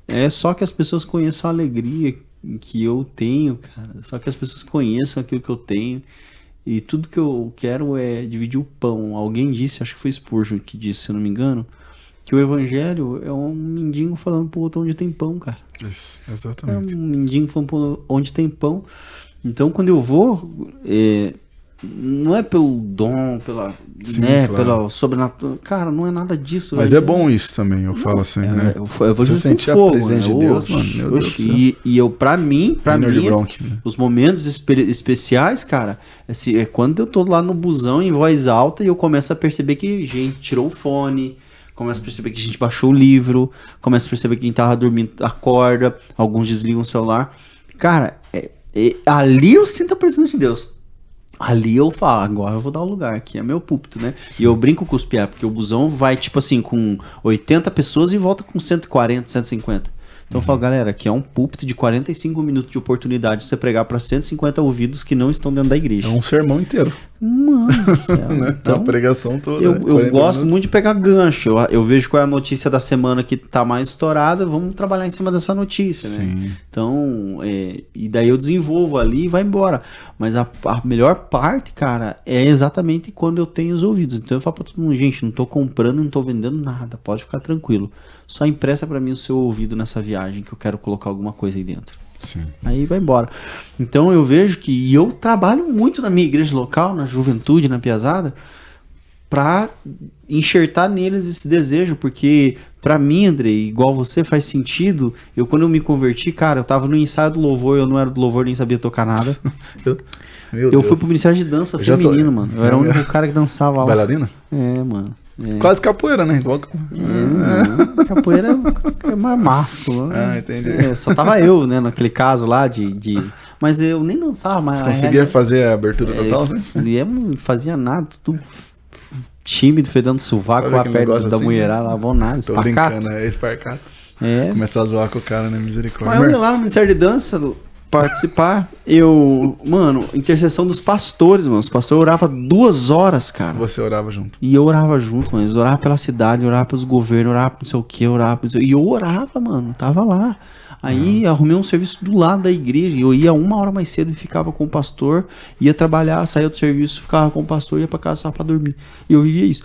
é só que as pessoas conheçam a alegria que eu tenho, cara. Só que as pessoas conheçam aquilo que eu tenho. E tudo que eu quero é dividir o pão. Alguém disse, acho que foi Spurgeon que disse, se eu não me engano, que o evangelho é um mendigo falando pro outro onde tem pão, cara. Isso, exatamente. É um mendigo falando pro onde tem pão. Então, quando eu vou, não é pelo dom, Sim, né, claro. pela sobrenatural. Cara, não é nada disso. Mas é bom isso também, eu falo assim, né? Eu vou você sentir a presença de Deus, mano, meu Deus do céu. E eu, pra mim, Bronx, né? os momentos especiais, cara, é quando eu tô lá no busão em voz alta e eu começo a perceber que gente tirou o fone, começo a perceber que a gente baixou o livro, começo a perceber que quem tava dormindo acorda, alguns desligam o celular. Cara, ali eu sinto a presença de Deus. Ali eu falo, agora eu vou dar o lugar, aqui é meu púlpito, né? Sim. E eu brinco com os piá, porque o busão vai, tipo assim, com 80 pessoas e volta com 140, 150. Então eu falo, galera, aqui é um púlpito de 45 minutos de oportunidade de você pregar para 150 ouvidos que não estão dentro da igreja. É um sermão inteiro. Mano do céu. Então, a pregação toda. Eu gosto muito de pegar gancho. Eu vejo qual é a notícia da semana que tá mais estourada, vamos trabalhar em cima dessa notícia, né? Sim. Então, e daí eu desenvolvo ali e vai embora. Mas a melhor parte, cara, é exatamente quando eu tenho os ouvidos. Então eu falo pra todo mundo, gente, não tô comprando, não tô vendendo nada, pode ficar tranquilo. Só empresta pra mim o seu ouvido nessa viagem, que eu quero colocar alguma coisa aí dentro. Sim. Aí vai embora. Então eu vejo que eu trabalho muito na minha igreja local, na juventude, na piazada, pra enxertar neles esse desejo, porque pra mim, Andrei, igual você, faz sentido. Quando eu me converti, cara, eu tava no ensaio do louvor, eu não era do louvor, nem sabia tocar nada. Eu fui pro Ministério de Dança feminino, mano. Eu era o único cara que dançava lá. Bailarina? É, mano. Quase capoeira, né? Igual... Capoeira é mais másculo, né? Entendi. Só tava eu, né, naquele caso lá Mas eu nem dançava mais. Você conseguia fazer a abertura total, né? Eu não fazia nada, tudo tímido, fedendo sovaco lá perto da assim, mulherada, lá, vou nada, tô brincando, esparcato. Começar a zoar com o cara, né? Misericórdia. Mas eu ia lá no Ministério de Dança participar, mano, intercessão dos pastores, mano. Os pastores oravam 2 horas, cara. Você orava junto. E eu orava junto, mano. Eles oravam pela cidade, oravam pelos governos, oravam por não sei o que, E eu orava, mano. Tava lá. Aí arrumei um serviço do lado da igreja. Eu ia 1 hora mais cedo e ficava com o pastor. Ia trabalhar, saía do serviço, ficava com o pastor, ia pra casa só pra dormir. E eu vivia isso.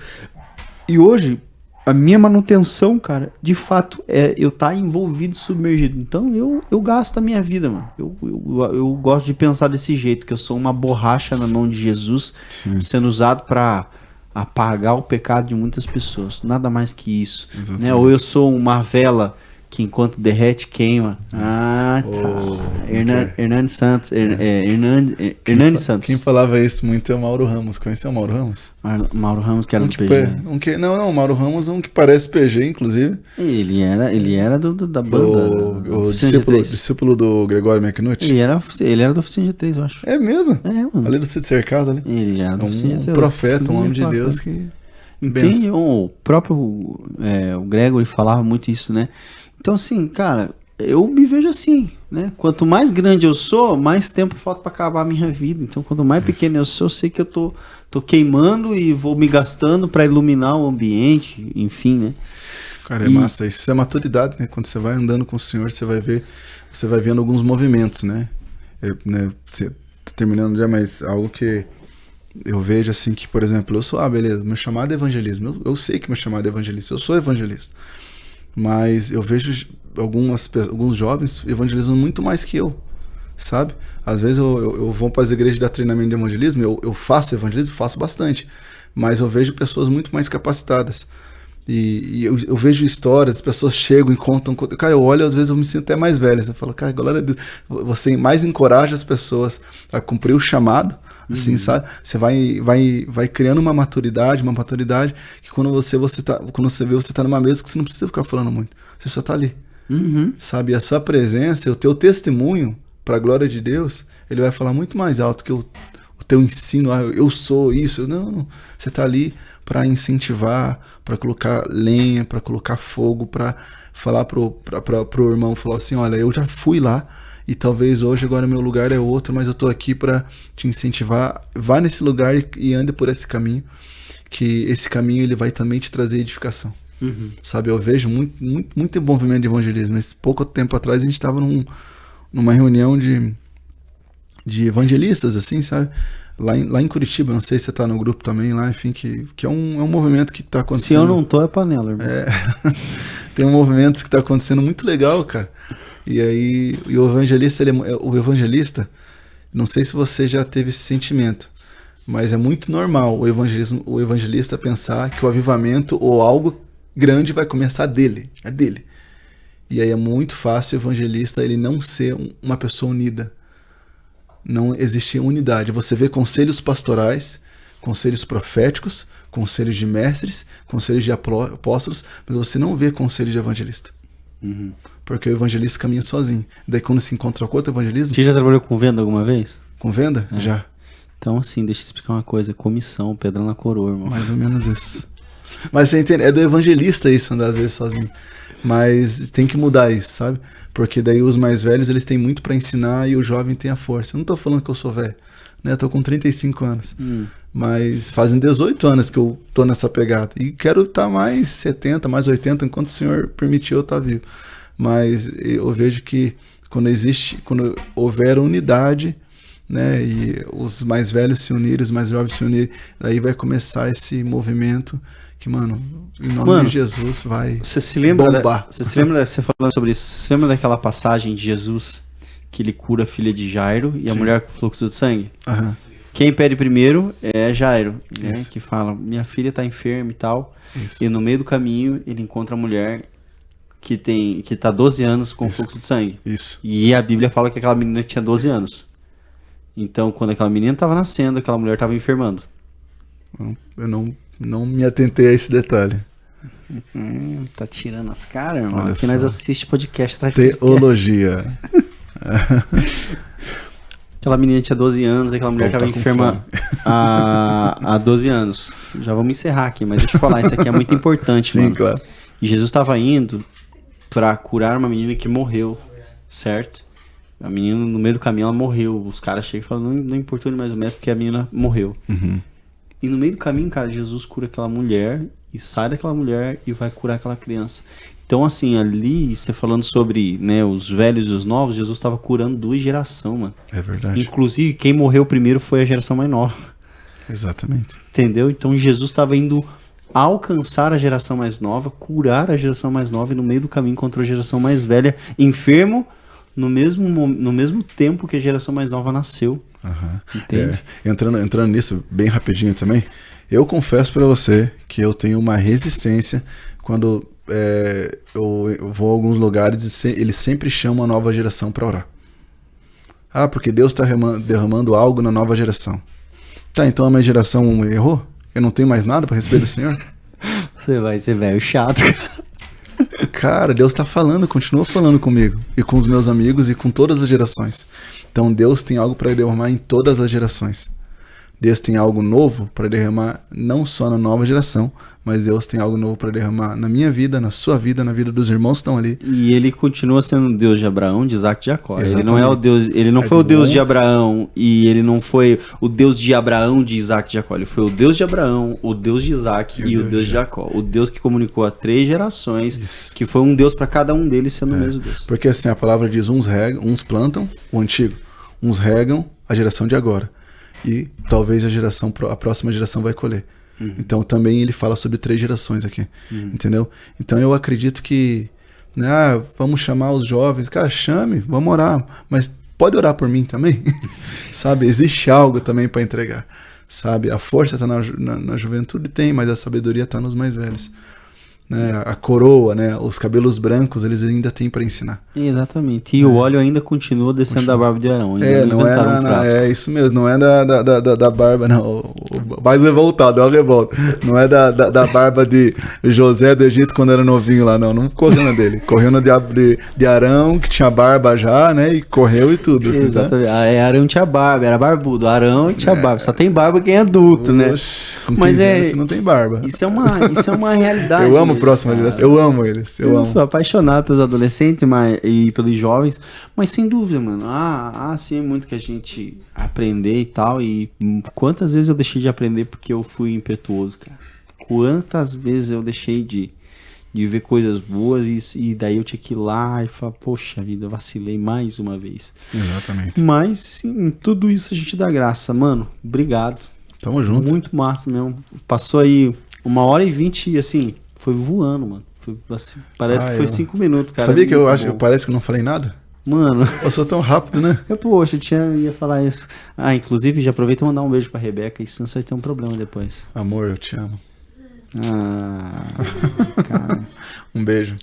E hoje, a minha manutenção, cara, de fato, é eu estar envolvido, submergido. Então eu gasto a minha vida, mano. Eu gosto de pensar desse jeito, que eu sou uma borracha na mão de Jesus, sendo usado pra apagar o pecado de muitas pessoas. Nada mais que isso. Né? Ou eu sou uma vela que enquanto derrete, queima. Ah, tá. Hernani Santos. Hernani Santos. Quem falava isso muito é o Mauro Ramos. Conheceu o Mauro Ramos? Mauro Ramos, que era do PG. Não, o Mauro Ramos é um que parece PG, inclusive. Ele era da banda. O discípulo do Gregório McNutt. Ele era da Oficina de 3, eu acho. É mesmo? Mano. Ali do Sítio Cercado, ali. Ele era da Oficina de 3. Um profeta, um homem de Deus que... O próprio o Gregory falava muito isso, né? Então, assim, cara, eu me vejo assim, né? Quanto mais grande eu sou, mais tempo falta pra acabar a minha vida. Então, quanto mais pequeno eu sou, eu sei que eu tô queimando e vou me gastando pra iluminar o ambiente, enfim, né? Cara, é massa. Isso é maturidade, né? Quando você vai andando com o Senhor, você vai vendo alguns movimentos, né? Você tá terminando já, mas algo que eu vejo assim que, por exemplo, eu sou, beleza, meu chamado é evangelismo. Eu sei que meu chamado é evangelista, eu sou evangelista. Mas eu vejo alguns jovens evangelizando muito mais que eu, sabe? Às vezes eu vou para as igrejas dar treinamento de evangelismo, eu faço evangelismo, faço bastante, mas eu vejo pessoas muito mais capacitadas. E eu vejo histórias, as pessoas chegam e contam. Cara, eu olho, às vezes eu me sinto até mais velho. Eu falo, cara, glória a Deus, você mais encoraja as pessoas a cumprir o chamado. Assim, sabe? Você vai criando uma maturidade que quando você vê, você tá numa mesa que você não precisa ficar falando muito. Você só tá ali. Sabe? A sua presença, o teu testemunho pra glória de Deus, ele vai falar muito mais alto que o teu ensino. Eu sou isso. Não. Você tá ali para incentivar, para colocar lenha, para colocar fogo, para falar pro irmão, falar assim, olha, eu já fui lá, e talvez hoje agora meu lugar é outro, mas eu tô aqui para te incentivar. Vai nesse lugar e ande por esse caminho, que esse caminho ele vai também te trazer edificação. Sabe, eu vejo muito envolvimento de evangelismo. Esse pouco tempo atrás a gente estava numa reunião de evangelistas, assim, sabe? Lá em Curitiba, não sei se você tá no grupo também lá, enfim, que é um movimento que tá acontecendo. Se eu não tô, é panela, irmão. Tem um movimento que tá acontecendo muito legal, cara. E aí, o evangelista, não sei se você já teve esse sentimento, mas é muito normal o evangelista pensar que o avivamento ou algo grande vai começar dele. E aí é muito fácil o evangelista ele não ser uma pessoa unida. Não existe unidade. Você vê conselhos pastorais, conselhos proféticos, conselhos de mestres, conselhos de apóstolos, mas você não vê conselho de evangelista. Porque o evangelista caminha sozinho. Daí quando se encontra com outro evangelismo... Você já trabalhou com venda alguma vez? Com venda? Já. Então assim, deixa eu explicar uma coisa. Comissão, pedra na coroa, irmão. Mais ou menos isso. Mas você entende, é do evangelista isso, andar às vezes sozinho. Mas tem que mudar isso, sabe? Porque daí os mais velhos, eles têm muito pra ensinar e o jovem tem a força. Eu não tô falando que eu sou velho, né? Eu tô com 35 anos. Mas fazem 18 anos que eu tô nessa pegada. E quero estar mais 70, mais 80, enquanto o Senhor permitiu eu estar vivo. Mas eu vejo que quando houver unidade, né? E os mais velhos se unirem, os mais jovens se unirem, daí vai começar esse movimento que, mano, em nome de Jesus vai bombar. Você se lembra, você falando sobre isso, você lembra daquela passagem de Jesus que ele cura a filha de Jairo e a mulher com fluxo de sangue? Quem pede primeiro é Jairo, né? Que fala, minha filha tá enferma e tal. E no meio do caminho ele encontra a mulher que tá 12 anos com fluxo de sangue. E a Bíblia fala que aquela menina tinha 12 anos. Então, quando aquela menina tava nascendo, aquela mulher tava enfermando. Eu não Não me atentei a esse detalhe. Tá tirando as caras, irmão. Olha Aqui só. nós assistimos podcast atrás de podcast. Teologia. Aquela menina tinha 12 anos, aquela mulher Tá estava com enferma há 12 anos. Já vamos encerrar aqui, mas deixa eu falar, isso aqui é muito importante, Sim, mano. claro. E Jesus estava indo pra curar uma menina que morreu, certo? A menina, no meio do caminho, ela morreu. Os caras chegam e falam, não importune mais o mestre, porque a menina morreu. Uhum. E no meio do caminho, cara, Jesus cura aquela mulher e sai daquela mulher e vai curar aquela criança. Então, assim, ali, você falando sobre, né, os velhos e os novos, Jesus estava curando 2 gerações, mano. É verdade. Inclusive, quem morreu primeiro foi a geração mais nova. Exatamente. Entendeu? Então, Jesus estava indo alcançar a geração mais nova, curar a geração mais nova, e no meio do caminho encontrou a geração mais velha, enfermo, no mesmo tempo que a geração mais nova nasceu. Uhum. Entende? Entrando nisso bem rapidinho também, eu confesso pra você que eu tenho uma resistência quando eu vou a alguns lugares e eles sempre chamam a nova geração pra orar. Ah, porque Deus está derramando algo na nova geração. Tá, então a minha geração errou? Eu não tenho mais nada pra receber do Senhor? Você vai ser velho chato. Cara, Deus tá falando, continua falando comigo. E com os meus amigos e com todas as gerações. Então Deus tem algo para derramar em todas as gerações. Deus tem algo novo para derramar não só na nova geração, mas Deus tem algo novo para derramar na minha vida, na sua vida, na vida dos irmãos que estão ali. E ele continua sendo o Deus de Abraão, de Isaac e de Jacó. Exatamente. Ele não é o Deus, ele não foi o Deus de Abraão e ele não foi o Deus de Abraão, de Isaac e de Jacó. Ele foi o Deus de Abraão, o Deus de Isaac e o Deus de Jacó. O Deus que comunicou a 3 gerações, Isso. que foi um Deus para cada um deles sendo o mesmo Deus. Porque assim, a palavra diz, uns plantam, o antigo, uns regam, a geração de agora. E talvez a próxima geração vai colher. Uhum. Então também ele fala sobre 3 gerações aqui, entendeu? Então eu acredito que, né, vamos chamar os jovens, cara, chame, vamos orar, mas pode orar por mim também, sabe? Existe algo também para entregar, sabe? A força está na juventude, tem, mas a sabedoria está nos mais velhos. Né, a coroa, né, os cabelos brancos, eles ainda têm para ensinar. Exatamente. E o óleo ainda continua descendo da barba de Arão. É isso mesmo, não é da barba, não. O mais revoltado, é o revolta. Não é da barba de José do Egito quando era novinho lá, não. Não correu na dele. Correu na de Arão, que tinha barba já, né? E correu e tudo. Assim, exatamente. Tá? Arão tinha barba, era barbudo. Arão tinha barba. Só tem barba quem é adulto, né? Com 15 anos você não tem barba. Isso é uma realidade. Eu amo a próxima geração. Eu amo eles. Eu sou apaixonado pelos adolescentes e pelos jovens, mas sem dúvida, mano. Sim, é muito que a gente aprender e tal. E quantas vezes eu deixei de aprender porque eu fui impetuoso, cara? Quantas vezes eu deixei de ver coisas boas e daí eu tinha que ir lá e falar, poxa vida, eu vacilei mais uma vez. Exatamente. Mas sim, tudo isso a gente dá graça, mano. Obrigado. Tamo junto. Muito massa mesmo. Passou aí 1h20 e assim, foi voando, mano. Foi, assim, parece que foi 5 minutos, cara. Sabia que parece que eu não falei nada? Mano. Passou tão rápido, né? Poxa, eu ia falar isso. Inclusive, já aproveita e mandar um beijo pra Rebeca, senão você vai ter um problema depois. Amor, eu te amo. Cara. Um beijo.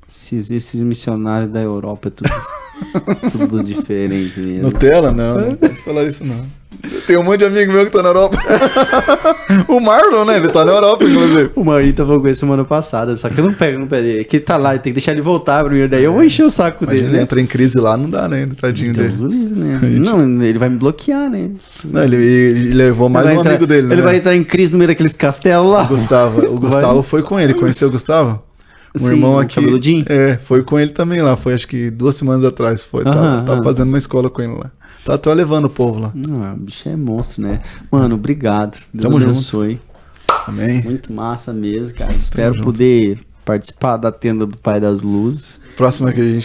Esses missionários da Europa é tudo diferente mesmo. Nutella? Não pode falar isso não. Tem um monte de amigo meu que tá na Europa. O Marlon, né? Ele tá na Europa, inclusive. O Marlon tava com ele semana passada, só que eu não pego no pé dele. Que ele tá lá, tem que deixar ele voltar primeiro, daí eu vou encher o saco dele. Ele entra em crise lá, não dá, né? Tadinho dele. Livre, né? Não, ele vai me bloquear, né? Não, ele levou mais um amigo dele, né? Ele vai entrar em crise no meio daqueles castelos lá. O Gustavo foi com ele. Conheceu o Gustavo? Sim, irmão aqui. Cabeludinho? Foi com ele também lá. Foi acho que 2 semanas atrás. Tá fazendo uma escola com ele lá. Tá levando o povo lá. O bicho é monstro, né? Mano, obrigado. Deus Tamo abençoe. Junto. Amém. Muito massa mesmo, cara. Espero poder participar da tenda do Pai das Luzes. Próxima que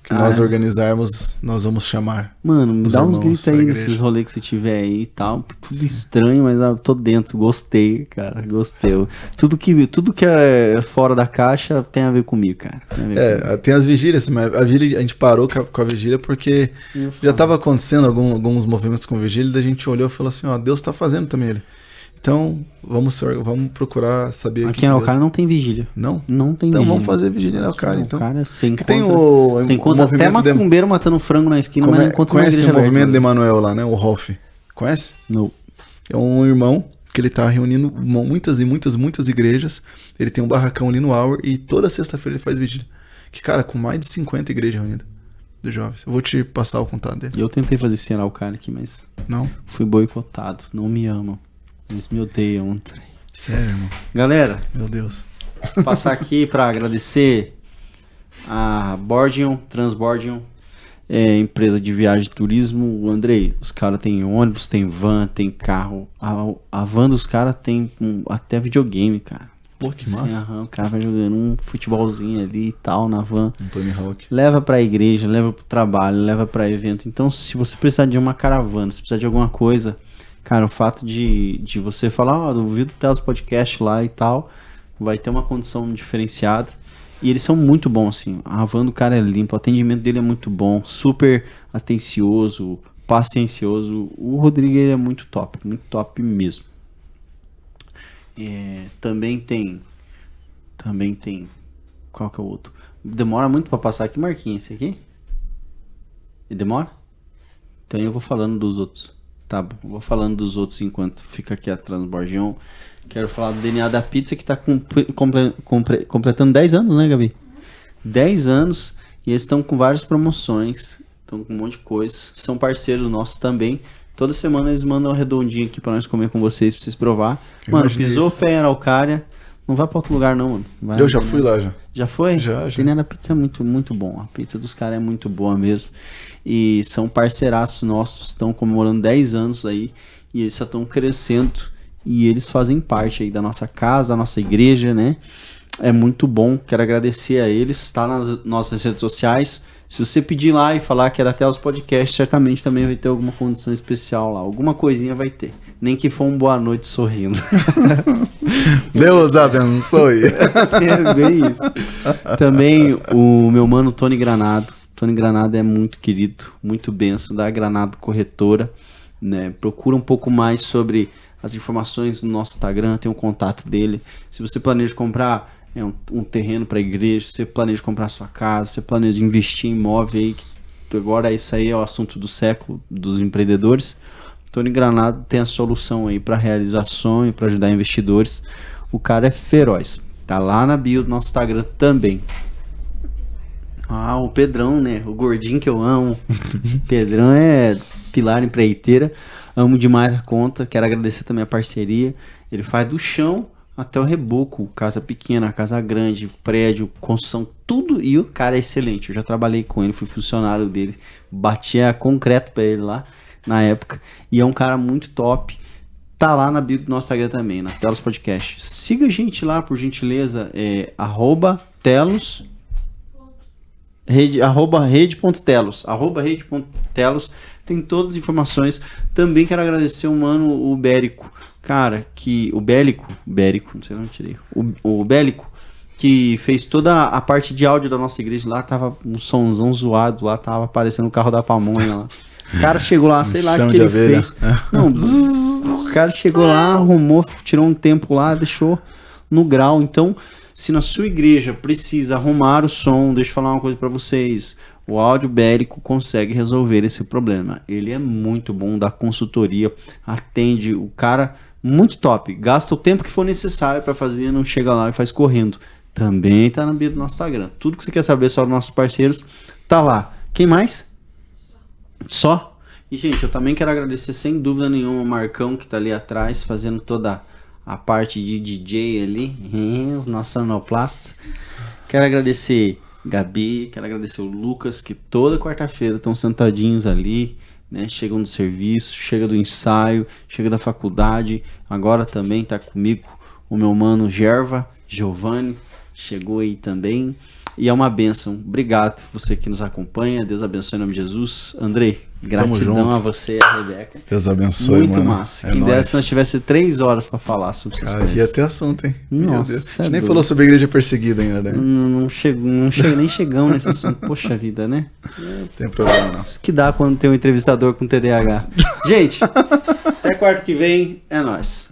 nós organizarmos, nós vamos chamar. Mano, me dá uns gritos aí nesses rolês que você tiver aí e tal. Tudo estranho, mas eu tô dentro. Gostei, cara. Gostei. Tudo que é fora da caixa tem a ver comigo, cara. Tem as vigílias, mas a gente parou com a vigília porque já tava acontecendo alguns movimentos com vigília, daí a gente olhou e falou assim, ó, Deus tá fazendo também ele. Então, vamos procurar saber aqui em Araucária não tem vigília. Não? Não tem vigília. Então vamos fazer vigília em Araucária, então. Você encontra até macumbeiro matando frango na esquina, mas não encontra conhece o movimento de Emanuel lá, né? O Hoff. Conhece? Não. É um irmão que ele tá reunindo muitas e muitas, muitas igrejas. Ele tem um barracão ali no Hour e toda sexta-feira ele faz vigília. Que, cara, com mais de 50 igrejas reunidas dos jovens. Eu vou te passar o contato dele. Eu tentei fazer esse Araucária aqui, mas não fui boicotado. Não me amam. Eles me odeiam. Sério, irmão? Galera, meu Deus. Vou passar aqui para agradecer a Bordion, Transbordion, empresa de viagem e turismo. O Andrei, os caras têm ônibus, tem van, tem carro. A van dos caras tem até videogame, cara. Pô, que massa. O cara vai jogando um futebolzinho ali e tal na van. Um Tony Hawk. Leva pra igreja, leva pro trabalho, leva pra evento. Então, se você precisar de uma caravana, se precisar de alguma coisa, cara, o fato de você falar, duvido o Telos Podcast lá e tal, vai ter uma condição diferenciada. E eles são muito bons, assim. A van do cara é limpa, o atendimento dele é muito bom, super atencioso, paciencioso. O Rodrigo ele é muito top mesmo. Também tem. Qual que é o outro? Demora muito pra passar aqui, Marquinhos, esse aqui? E demora? Então eu vou falando dos outros. Tá bom, vou falando dos outros enquanto fica aqui a Transbordion. Quero falar do DNA da Pizza, que tá completando 10 anos, né, Gabi? 10 anos, e eles estão com várias promoções, estão com um monte de coisa. São parceiros nossos também. Toda semana eles mandam um redondinho aqui pra nós comer com vocês, pra vocês provar. Mano, pisou o pé em Araucária, não vai pra outro lugar não, mano. Eu já fui lá, já. Já foi? Já. O DNA da Pizza é muito bom. A pizza dos caras é muito boa mesmo. E são parceiraços nossos, estão comemorando 10 anos aí, e eles só estão crescendo. E eles fazem parte aí da nossa casa, da nossa igreja, né? É muito bom, quero agradecer a eles. Está nas nossas redes sociais. Se você pedir lá e falar que é da Telos Podcast, certamente também vai ter alguma condição especial lá. Alguma coisinha vai ter. Nem que for um boa noite sorrindo. Deus abençoe. É bem isso. Também o meu mano Tony Granado. Tony Granado é muito querido, muito benção, da Granado Corretora, né? Procura um pouco mais sobre as informações no nosso Instagram, tem o contato dele. Se você planeja comprar um terreno para a igreja, se você planeja comprar sua casa, se você planeja investir em imóvel aí, que agora isso aí é o assunto do século dos empreendedores, Tony Granado tem a solução aí para realização e para ajudar investidores. O cara é feroz. Tá lá na bio do nosso Instagram também. Ah, o Pedrão, né? O gordinho que eu amo. Pedrão é pilar empreiteira. Amo demais a conta. Quero agradecer também a parceria. Ele faz do chão até o reboco. Casa pequena, casa grande, prédio, construção, tudo. E o cara é excelente. Eu já trabalhei com ele, fui funcionário dele. Batia concreto pra ele lá na época. E é um cara muito top. Tá lá na bio do nosso Instagram também, na Telos Podcast. Siga a gente lá, por gentileza. @Telos. Rede.telos, rede.telos, tem todas as informações. Também quero agradecer o mano, o Bérico, cara, o Bélico, não sei onde tirei, o Bélico, que fez toda a parte de áudio da nossa igreja lá, tava um somzão zoado lá, tava aparecendo o carro da pamonha lá. O cara chegou lá, sei lá o que ele fez. Não, o cara chegou lá, arrumou, tirou um tempo lá, deixou no grau. Então, se na sua igreja precisa arrumar o som, deixa eu falar uma coisa pra vocês. O Áudio Bérico consegue resolver esse problema. Ele é muito bom, dá consultoria, atende o cara muito top. Gasta o tempo que for necessário pra fazer, não chega lá e faz correndo. Também tá na bio do nosso Instagram. Tudo que você quer saber sobre nossos parceiros tá lá. Quem mais? Só? E, gente, eu também quero agradecer sem dúvida nenhuma o Marcão, que tá ali atrás, fazendo toda a parte de DJ ali, os nossos sonoplastas. Quero agradecer Gabi, quero agradecer o Lucas, que toda quarta-feira estão sentadinhos ali, né? Chegam do serviço, chega do ensaio, chega da faculdade. Agora também tá comigo o meu mano Giovanni, chegou aí também. E é uma bênção. Obrigado você que nos acompanha. Deus abençoe em nome de Jesus. Andrei, gratidão a você e a Rebeca. Deus abençoe, muito mano. Massa. Quem dera se nós tivesse 3 horas pra falar sobre essas coisas. Ia ter assunto, hein? Nossa, a gente nem falou sobre a igreja perseguida ainda, né? Nem chegamos nesse assunto. Poxa vida, né? Não tem problema, não. Isso que dá quando tem um entrevistador com TDAH. Gente, até quarto que vem. É nóis.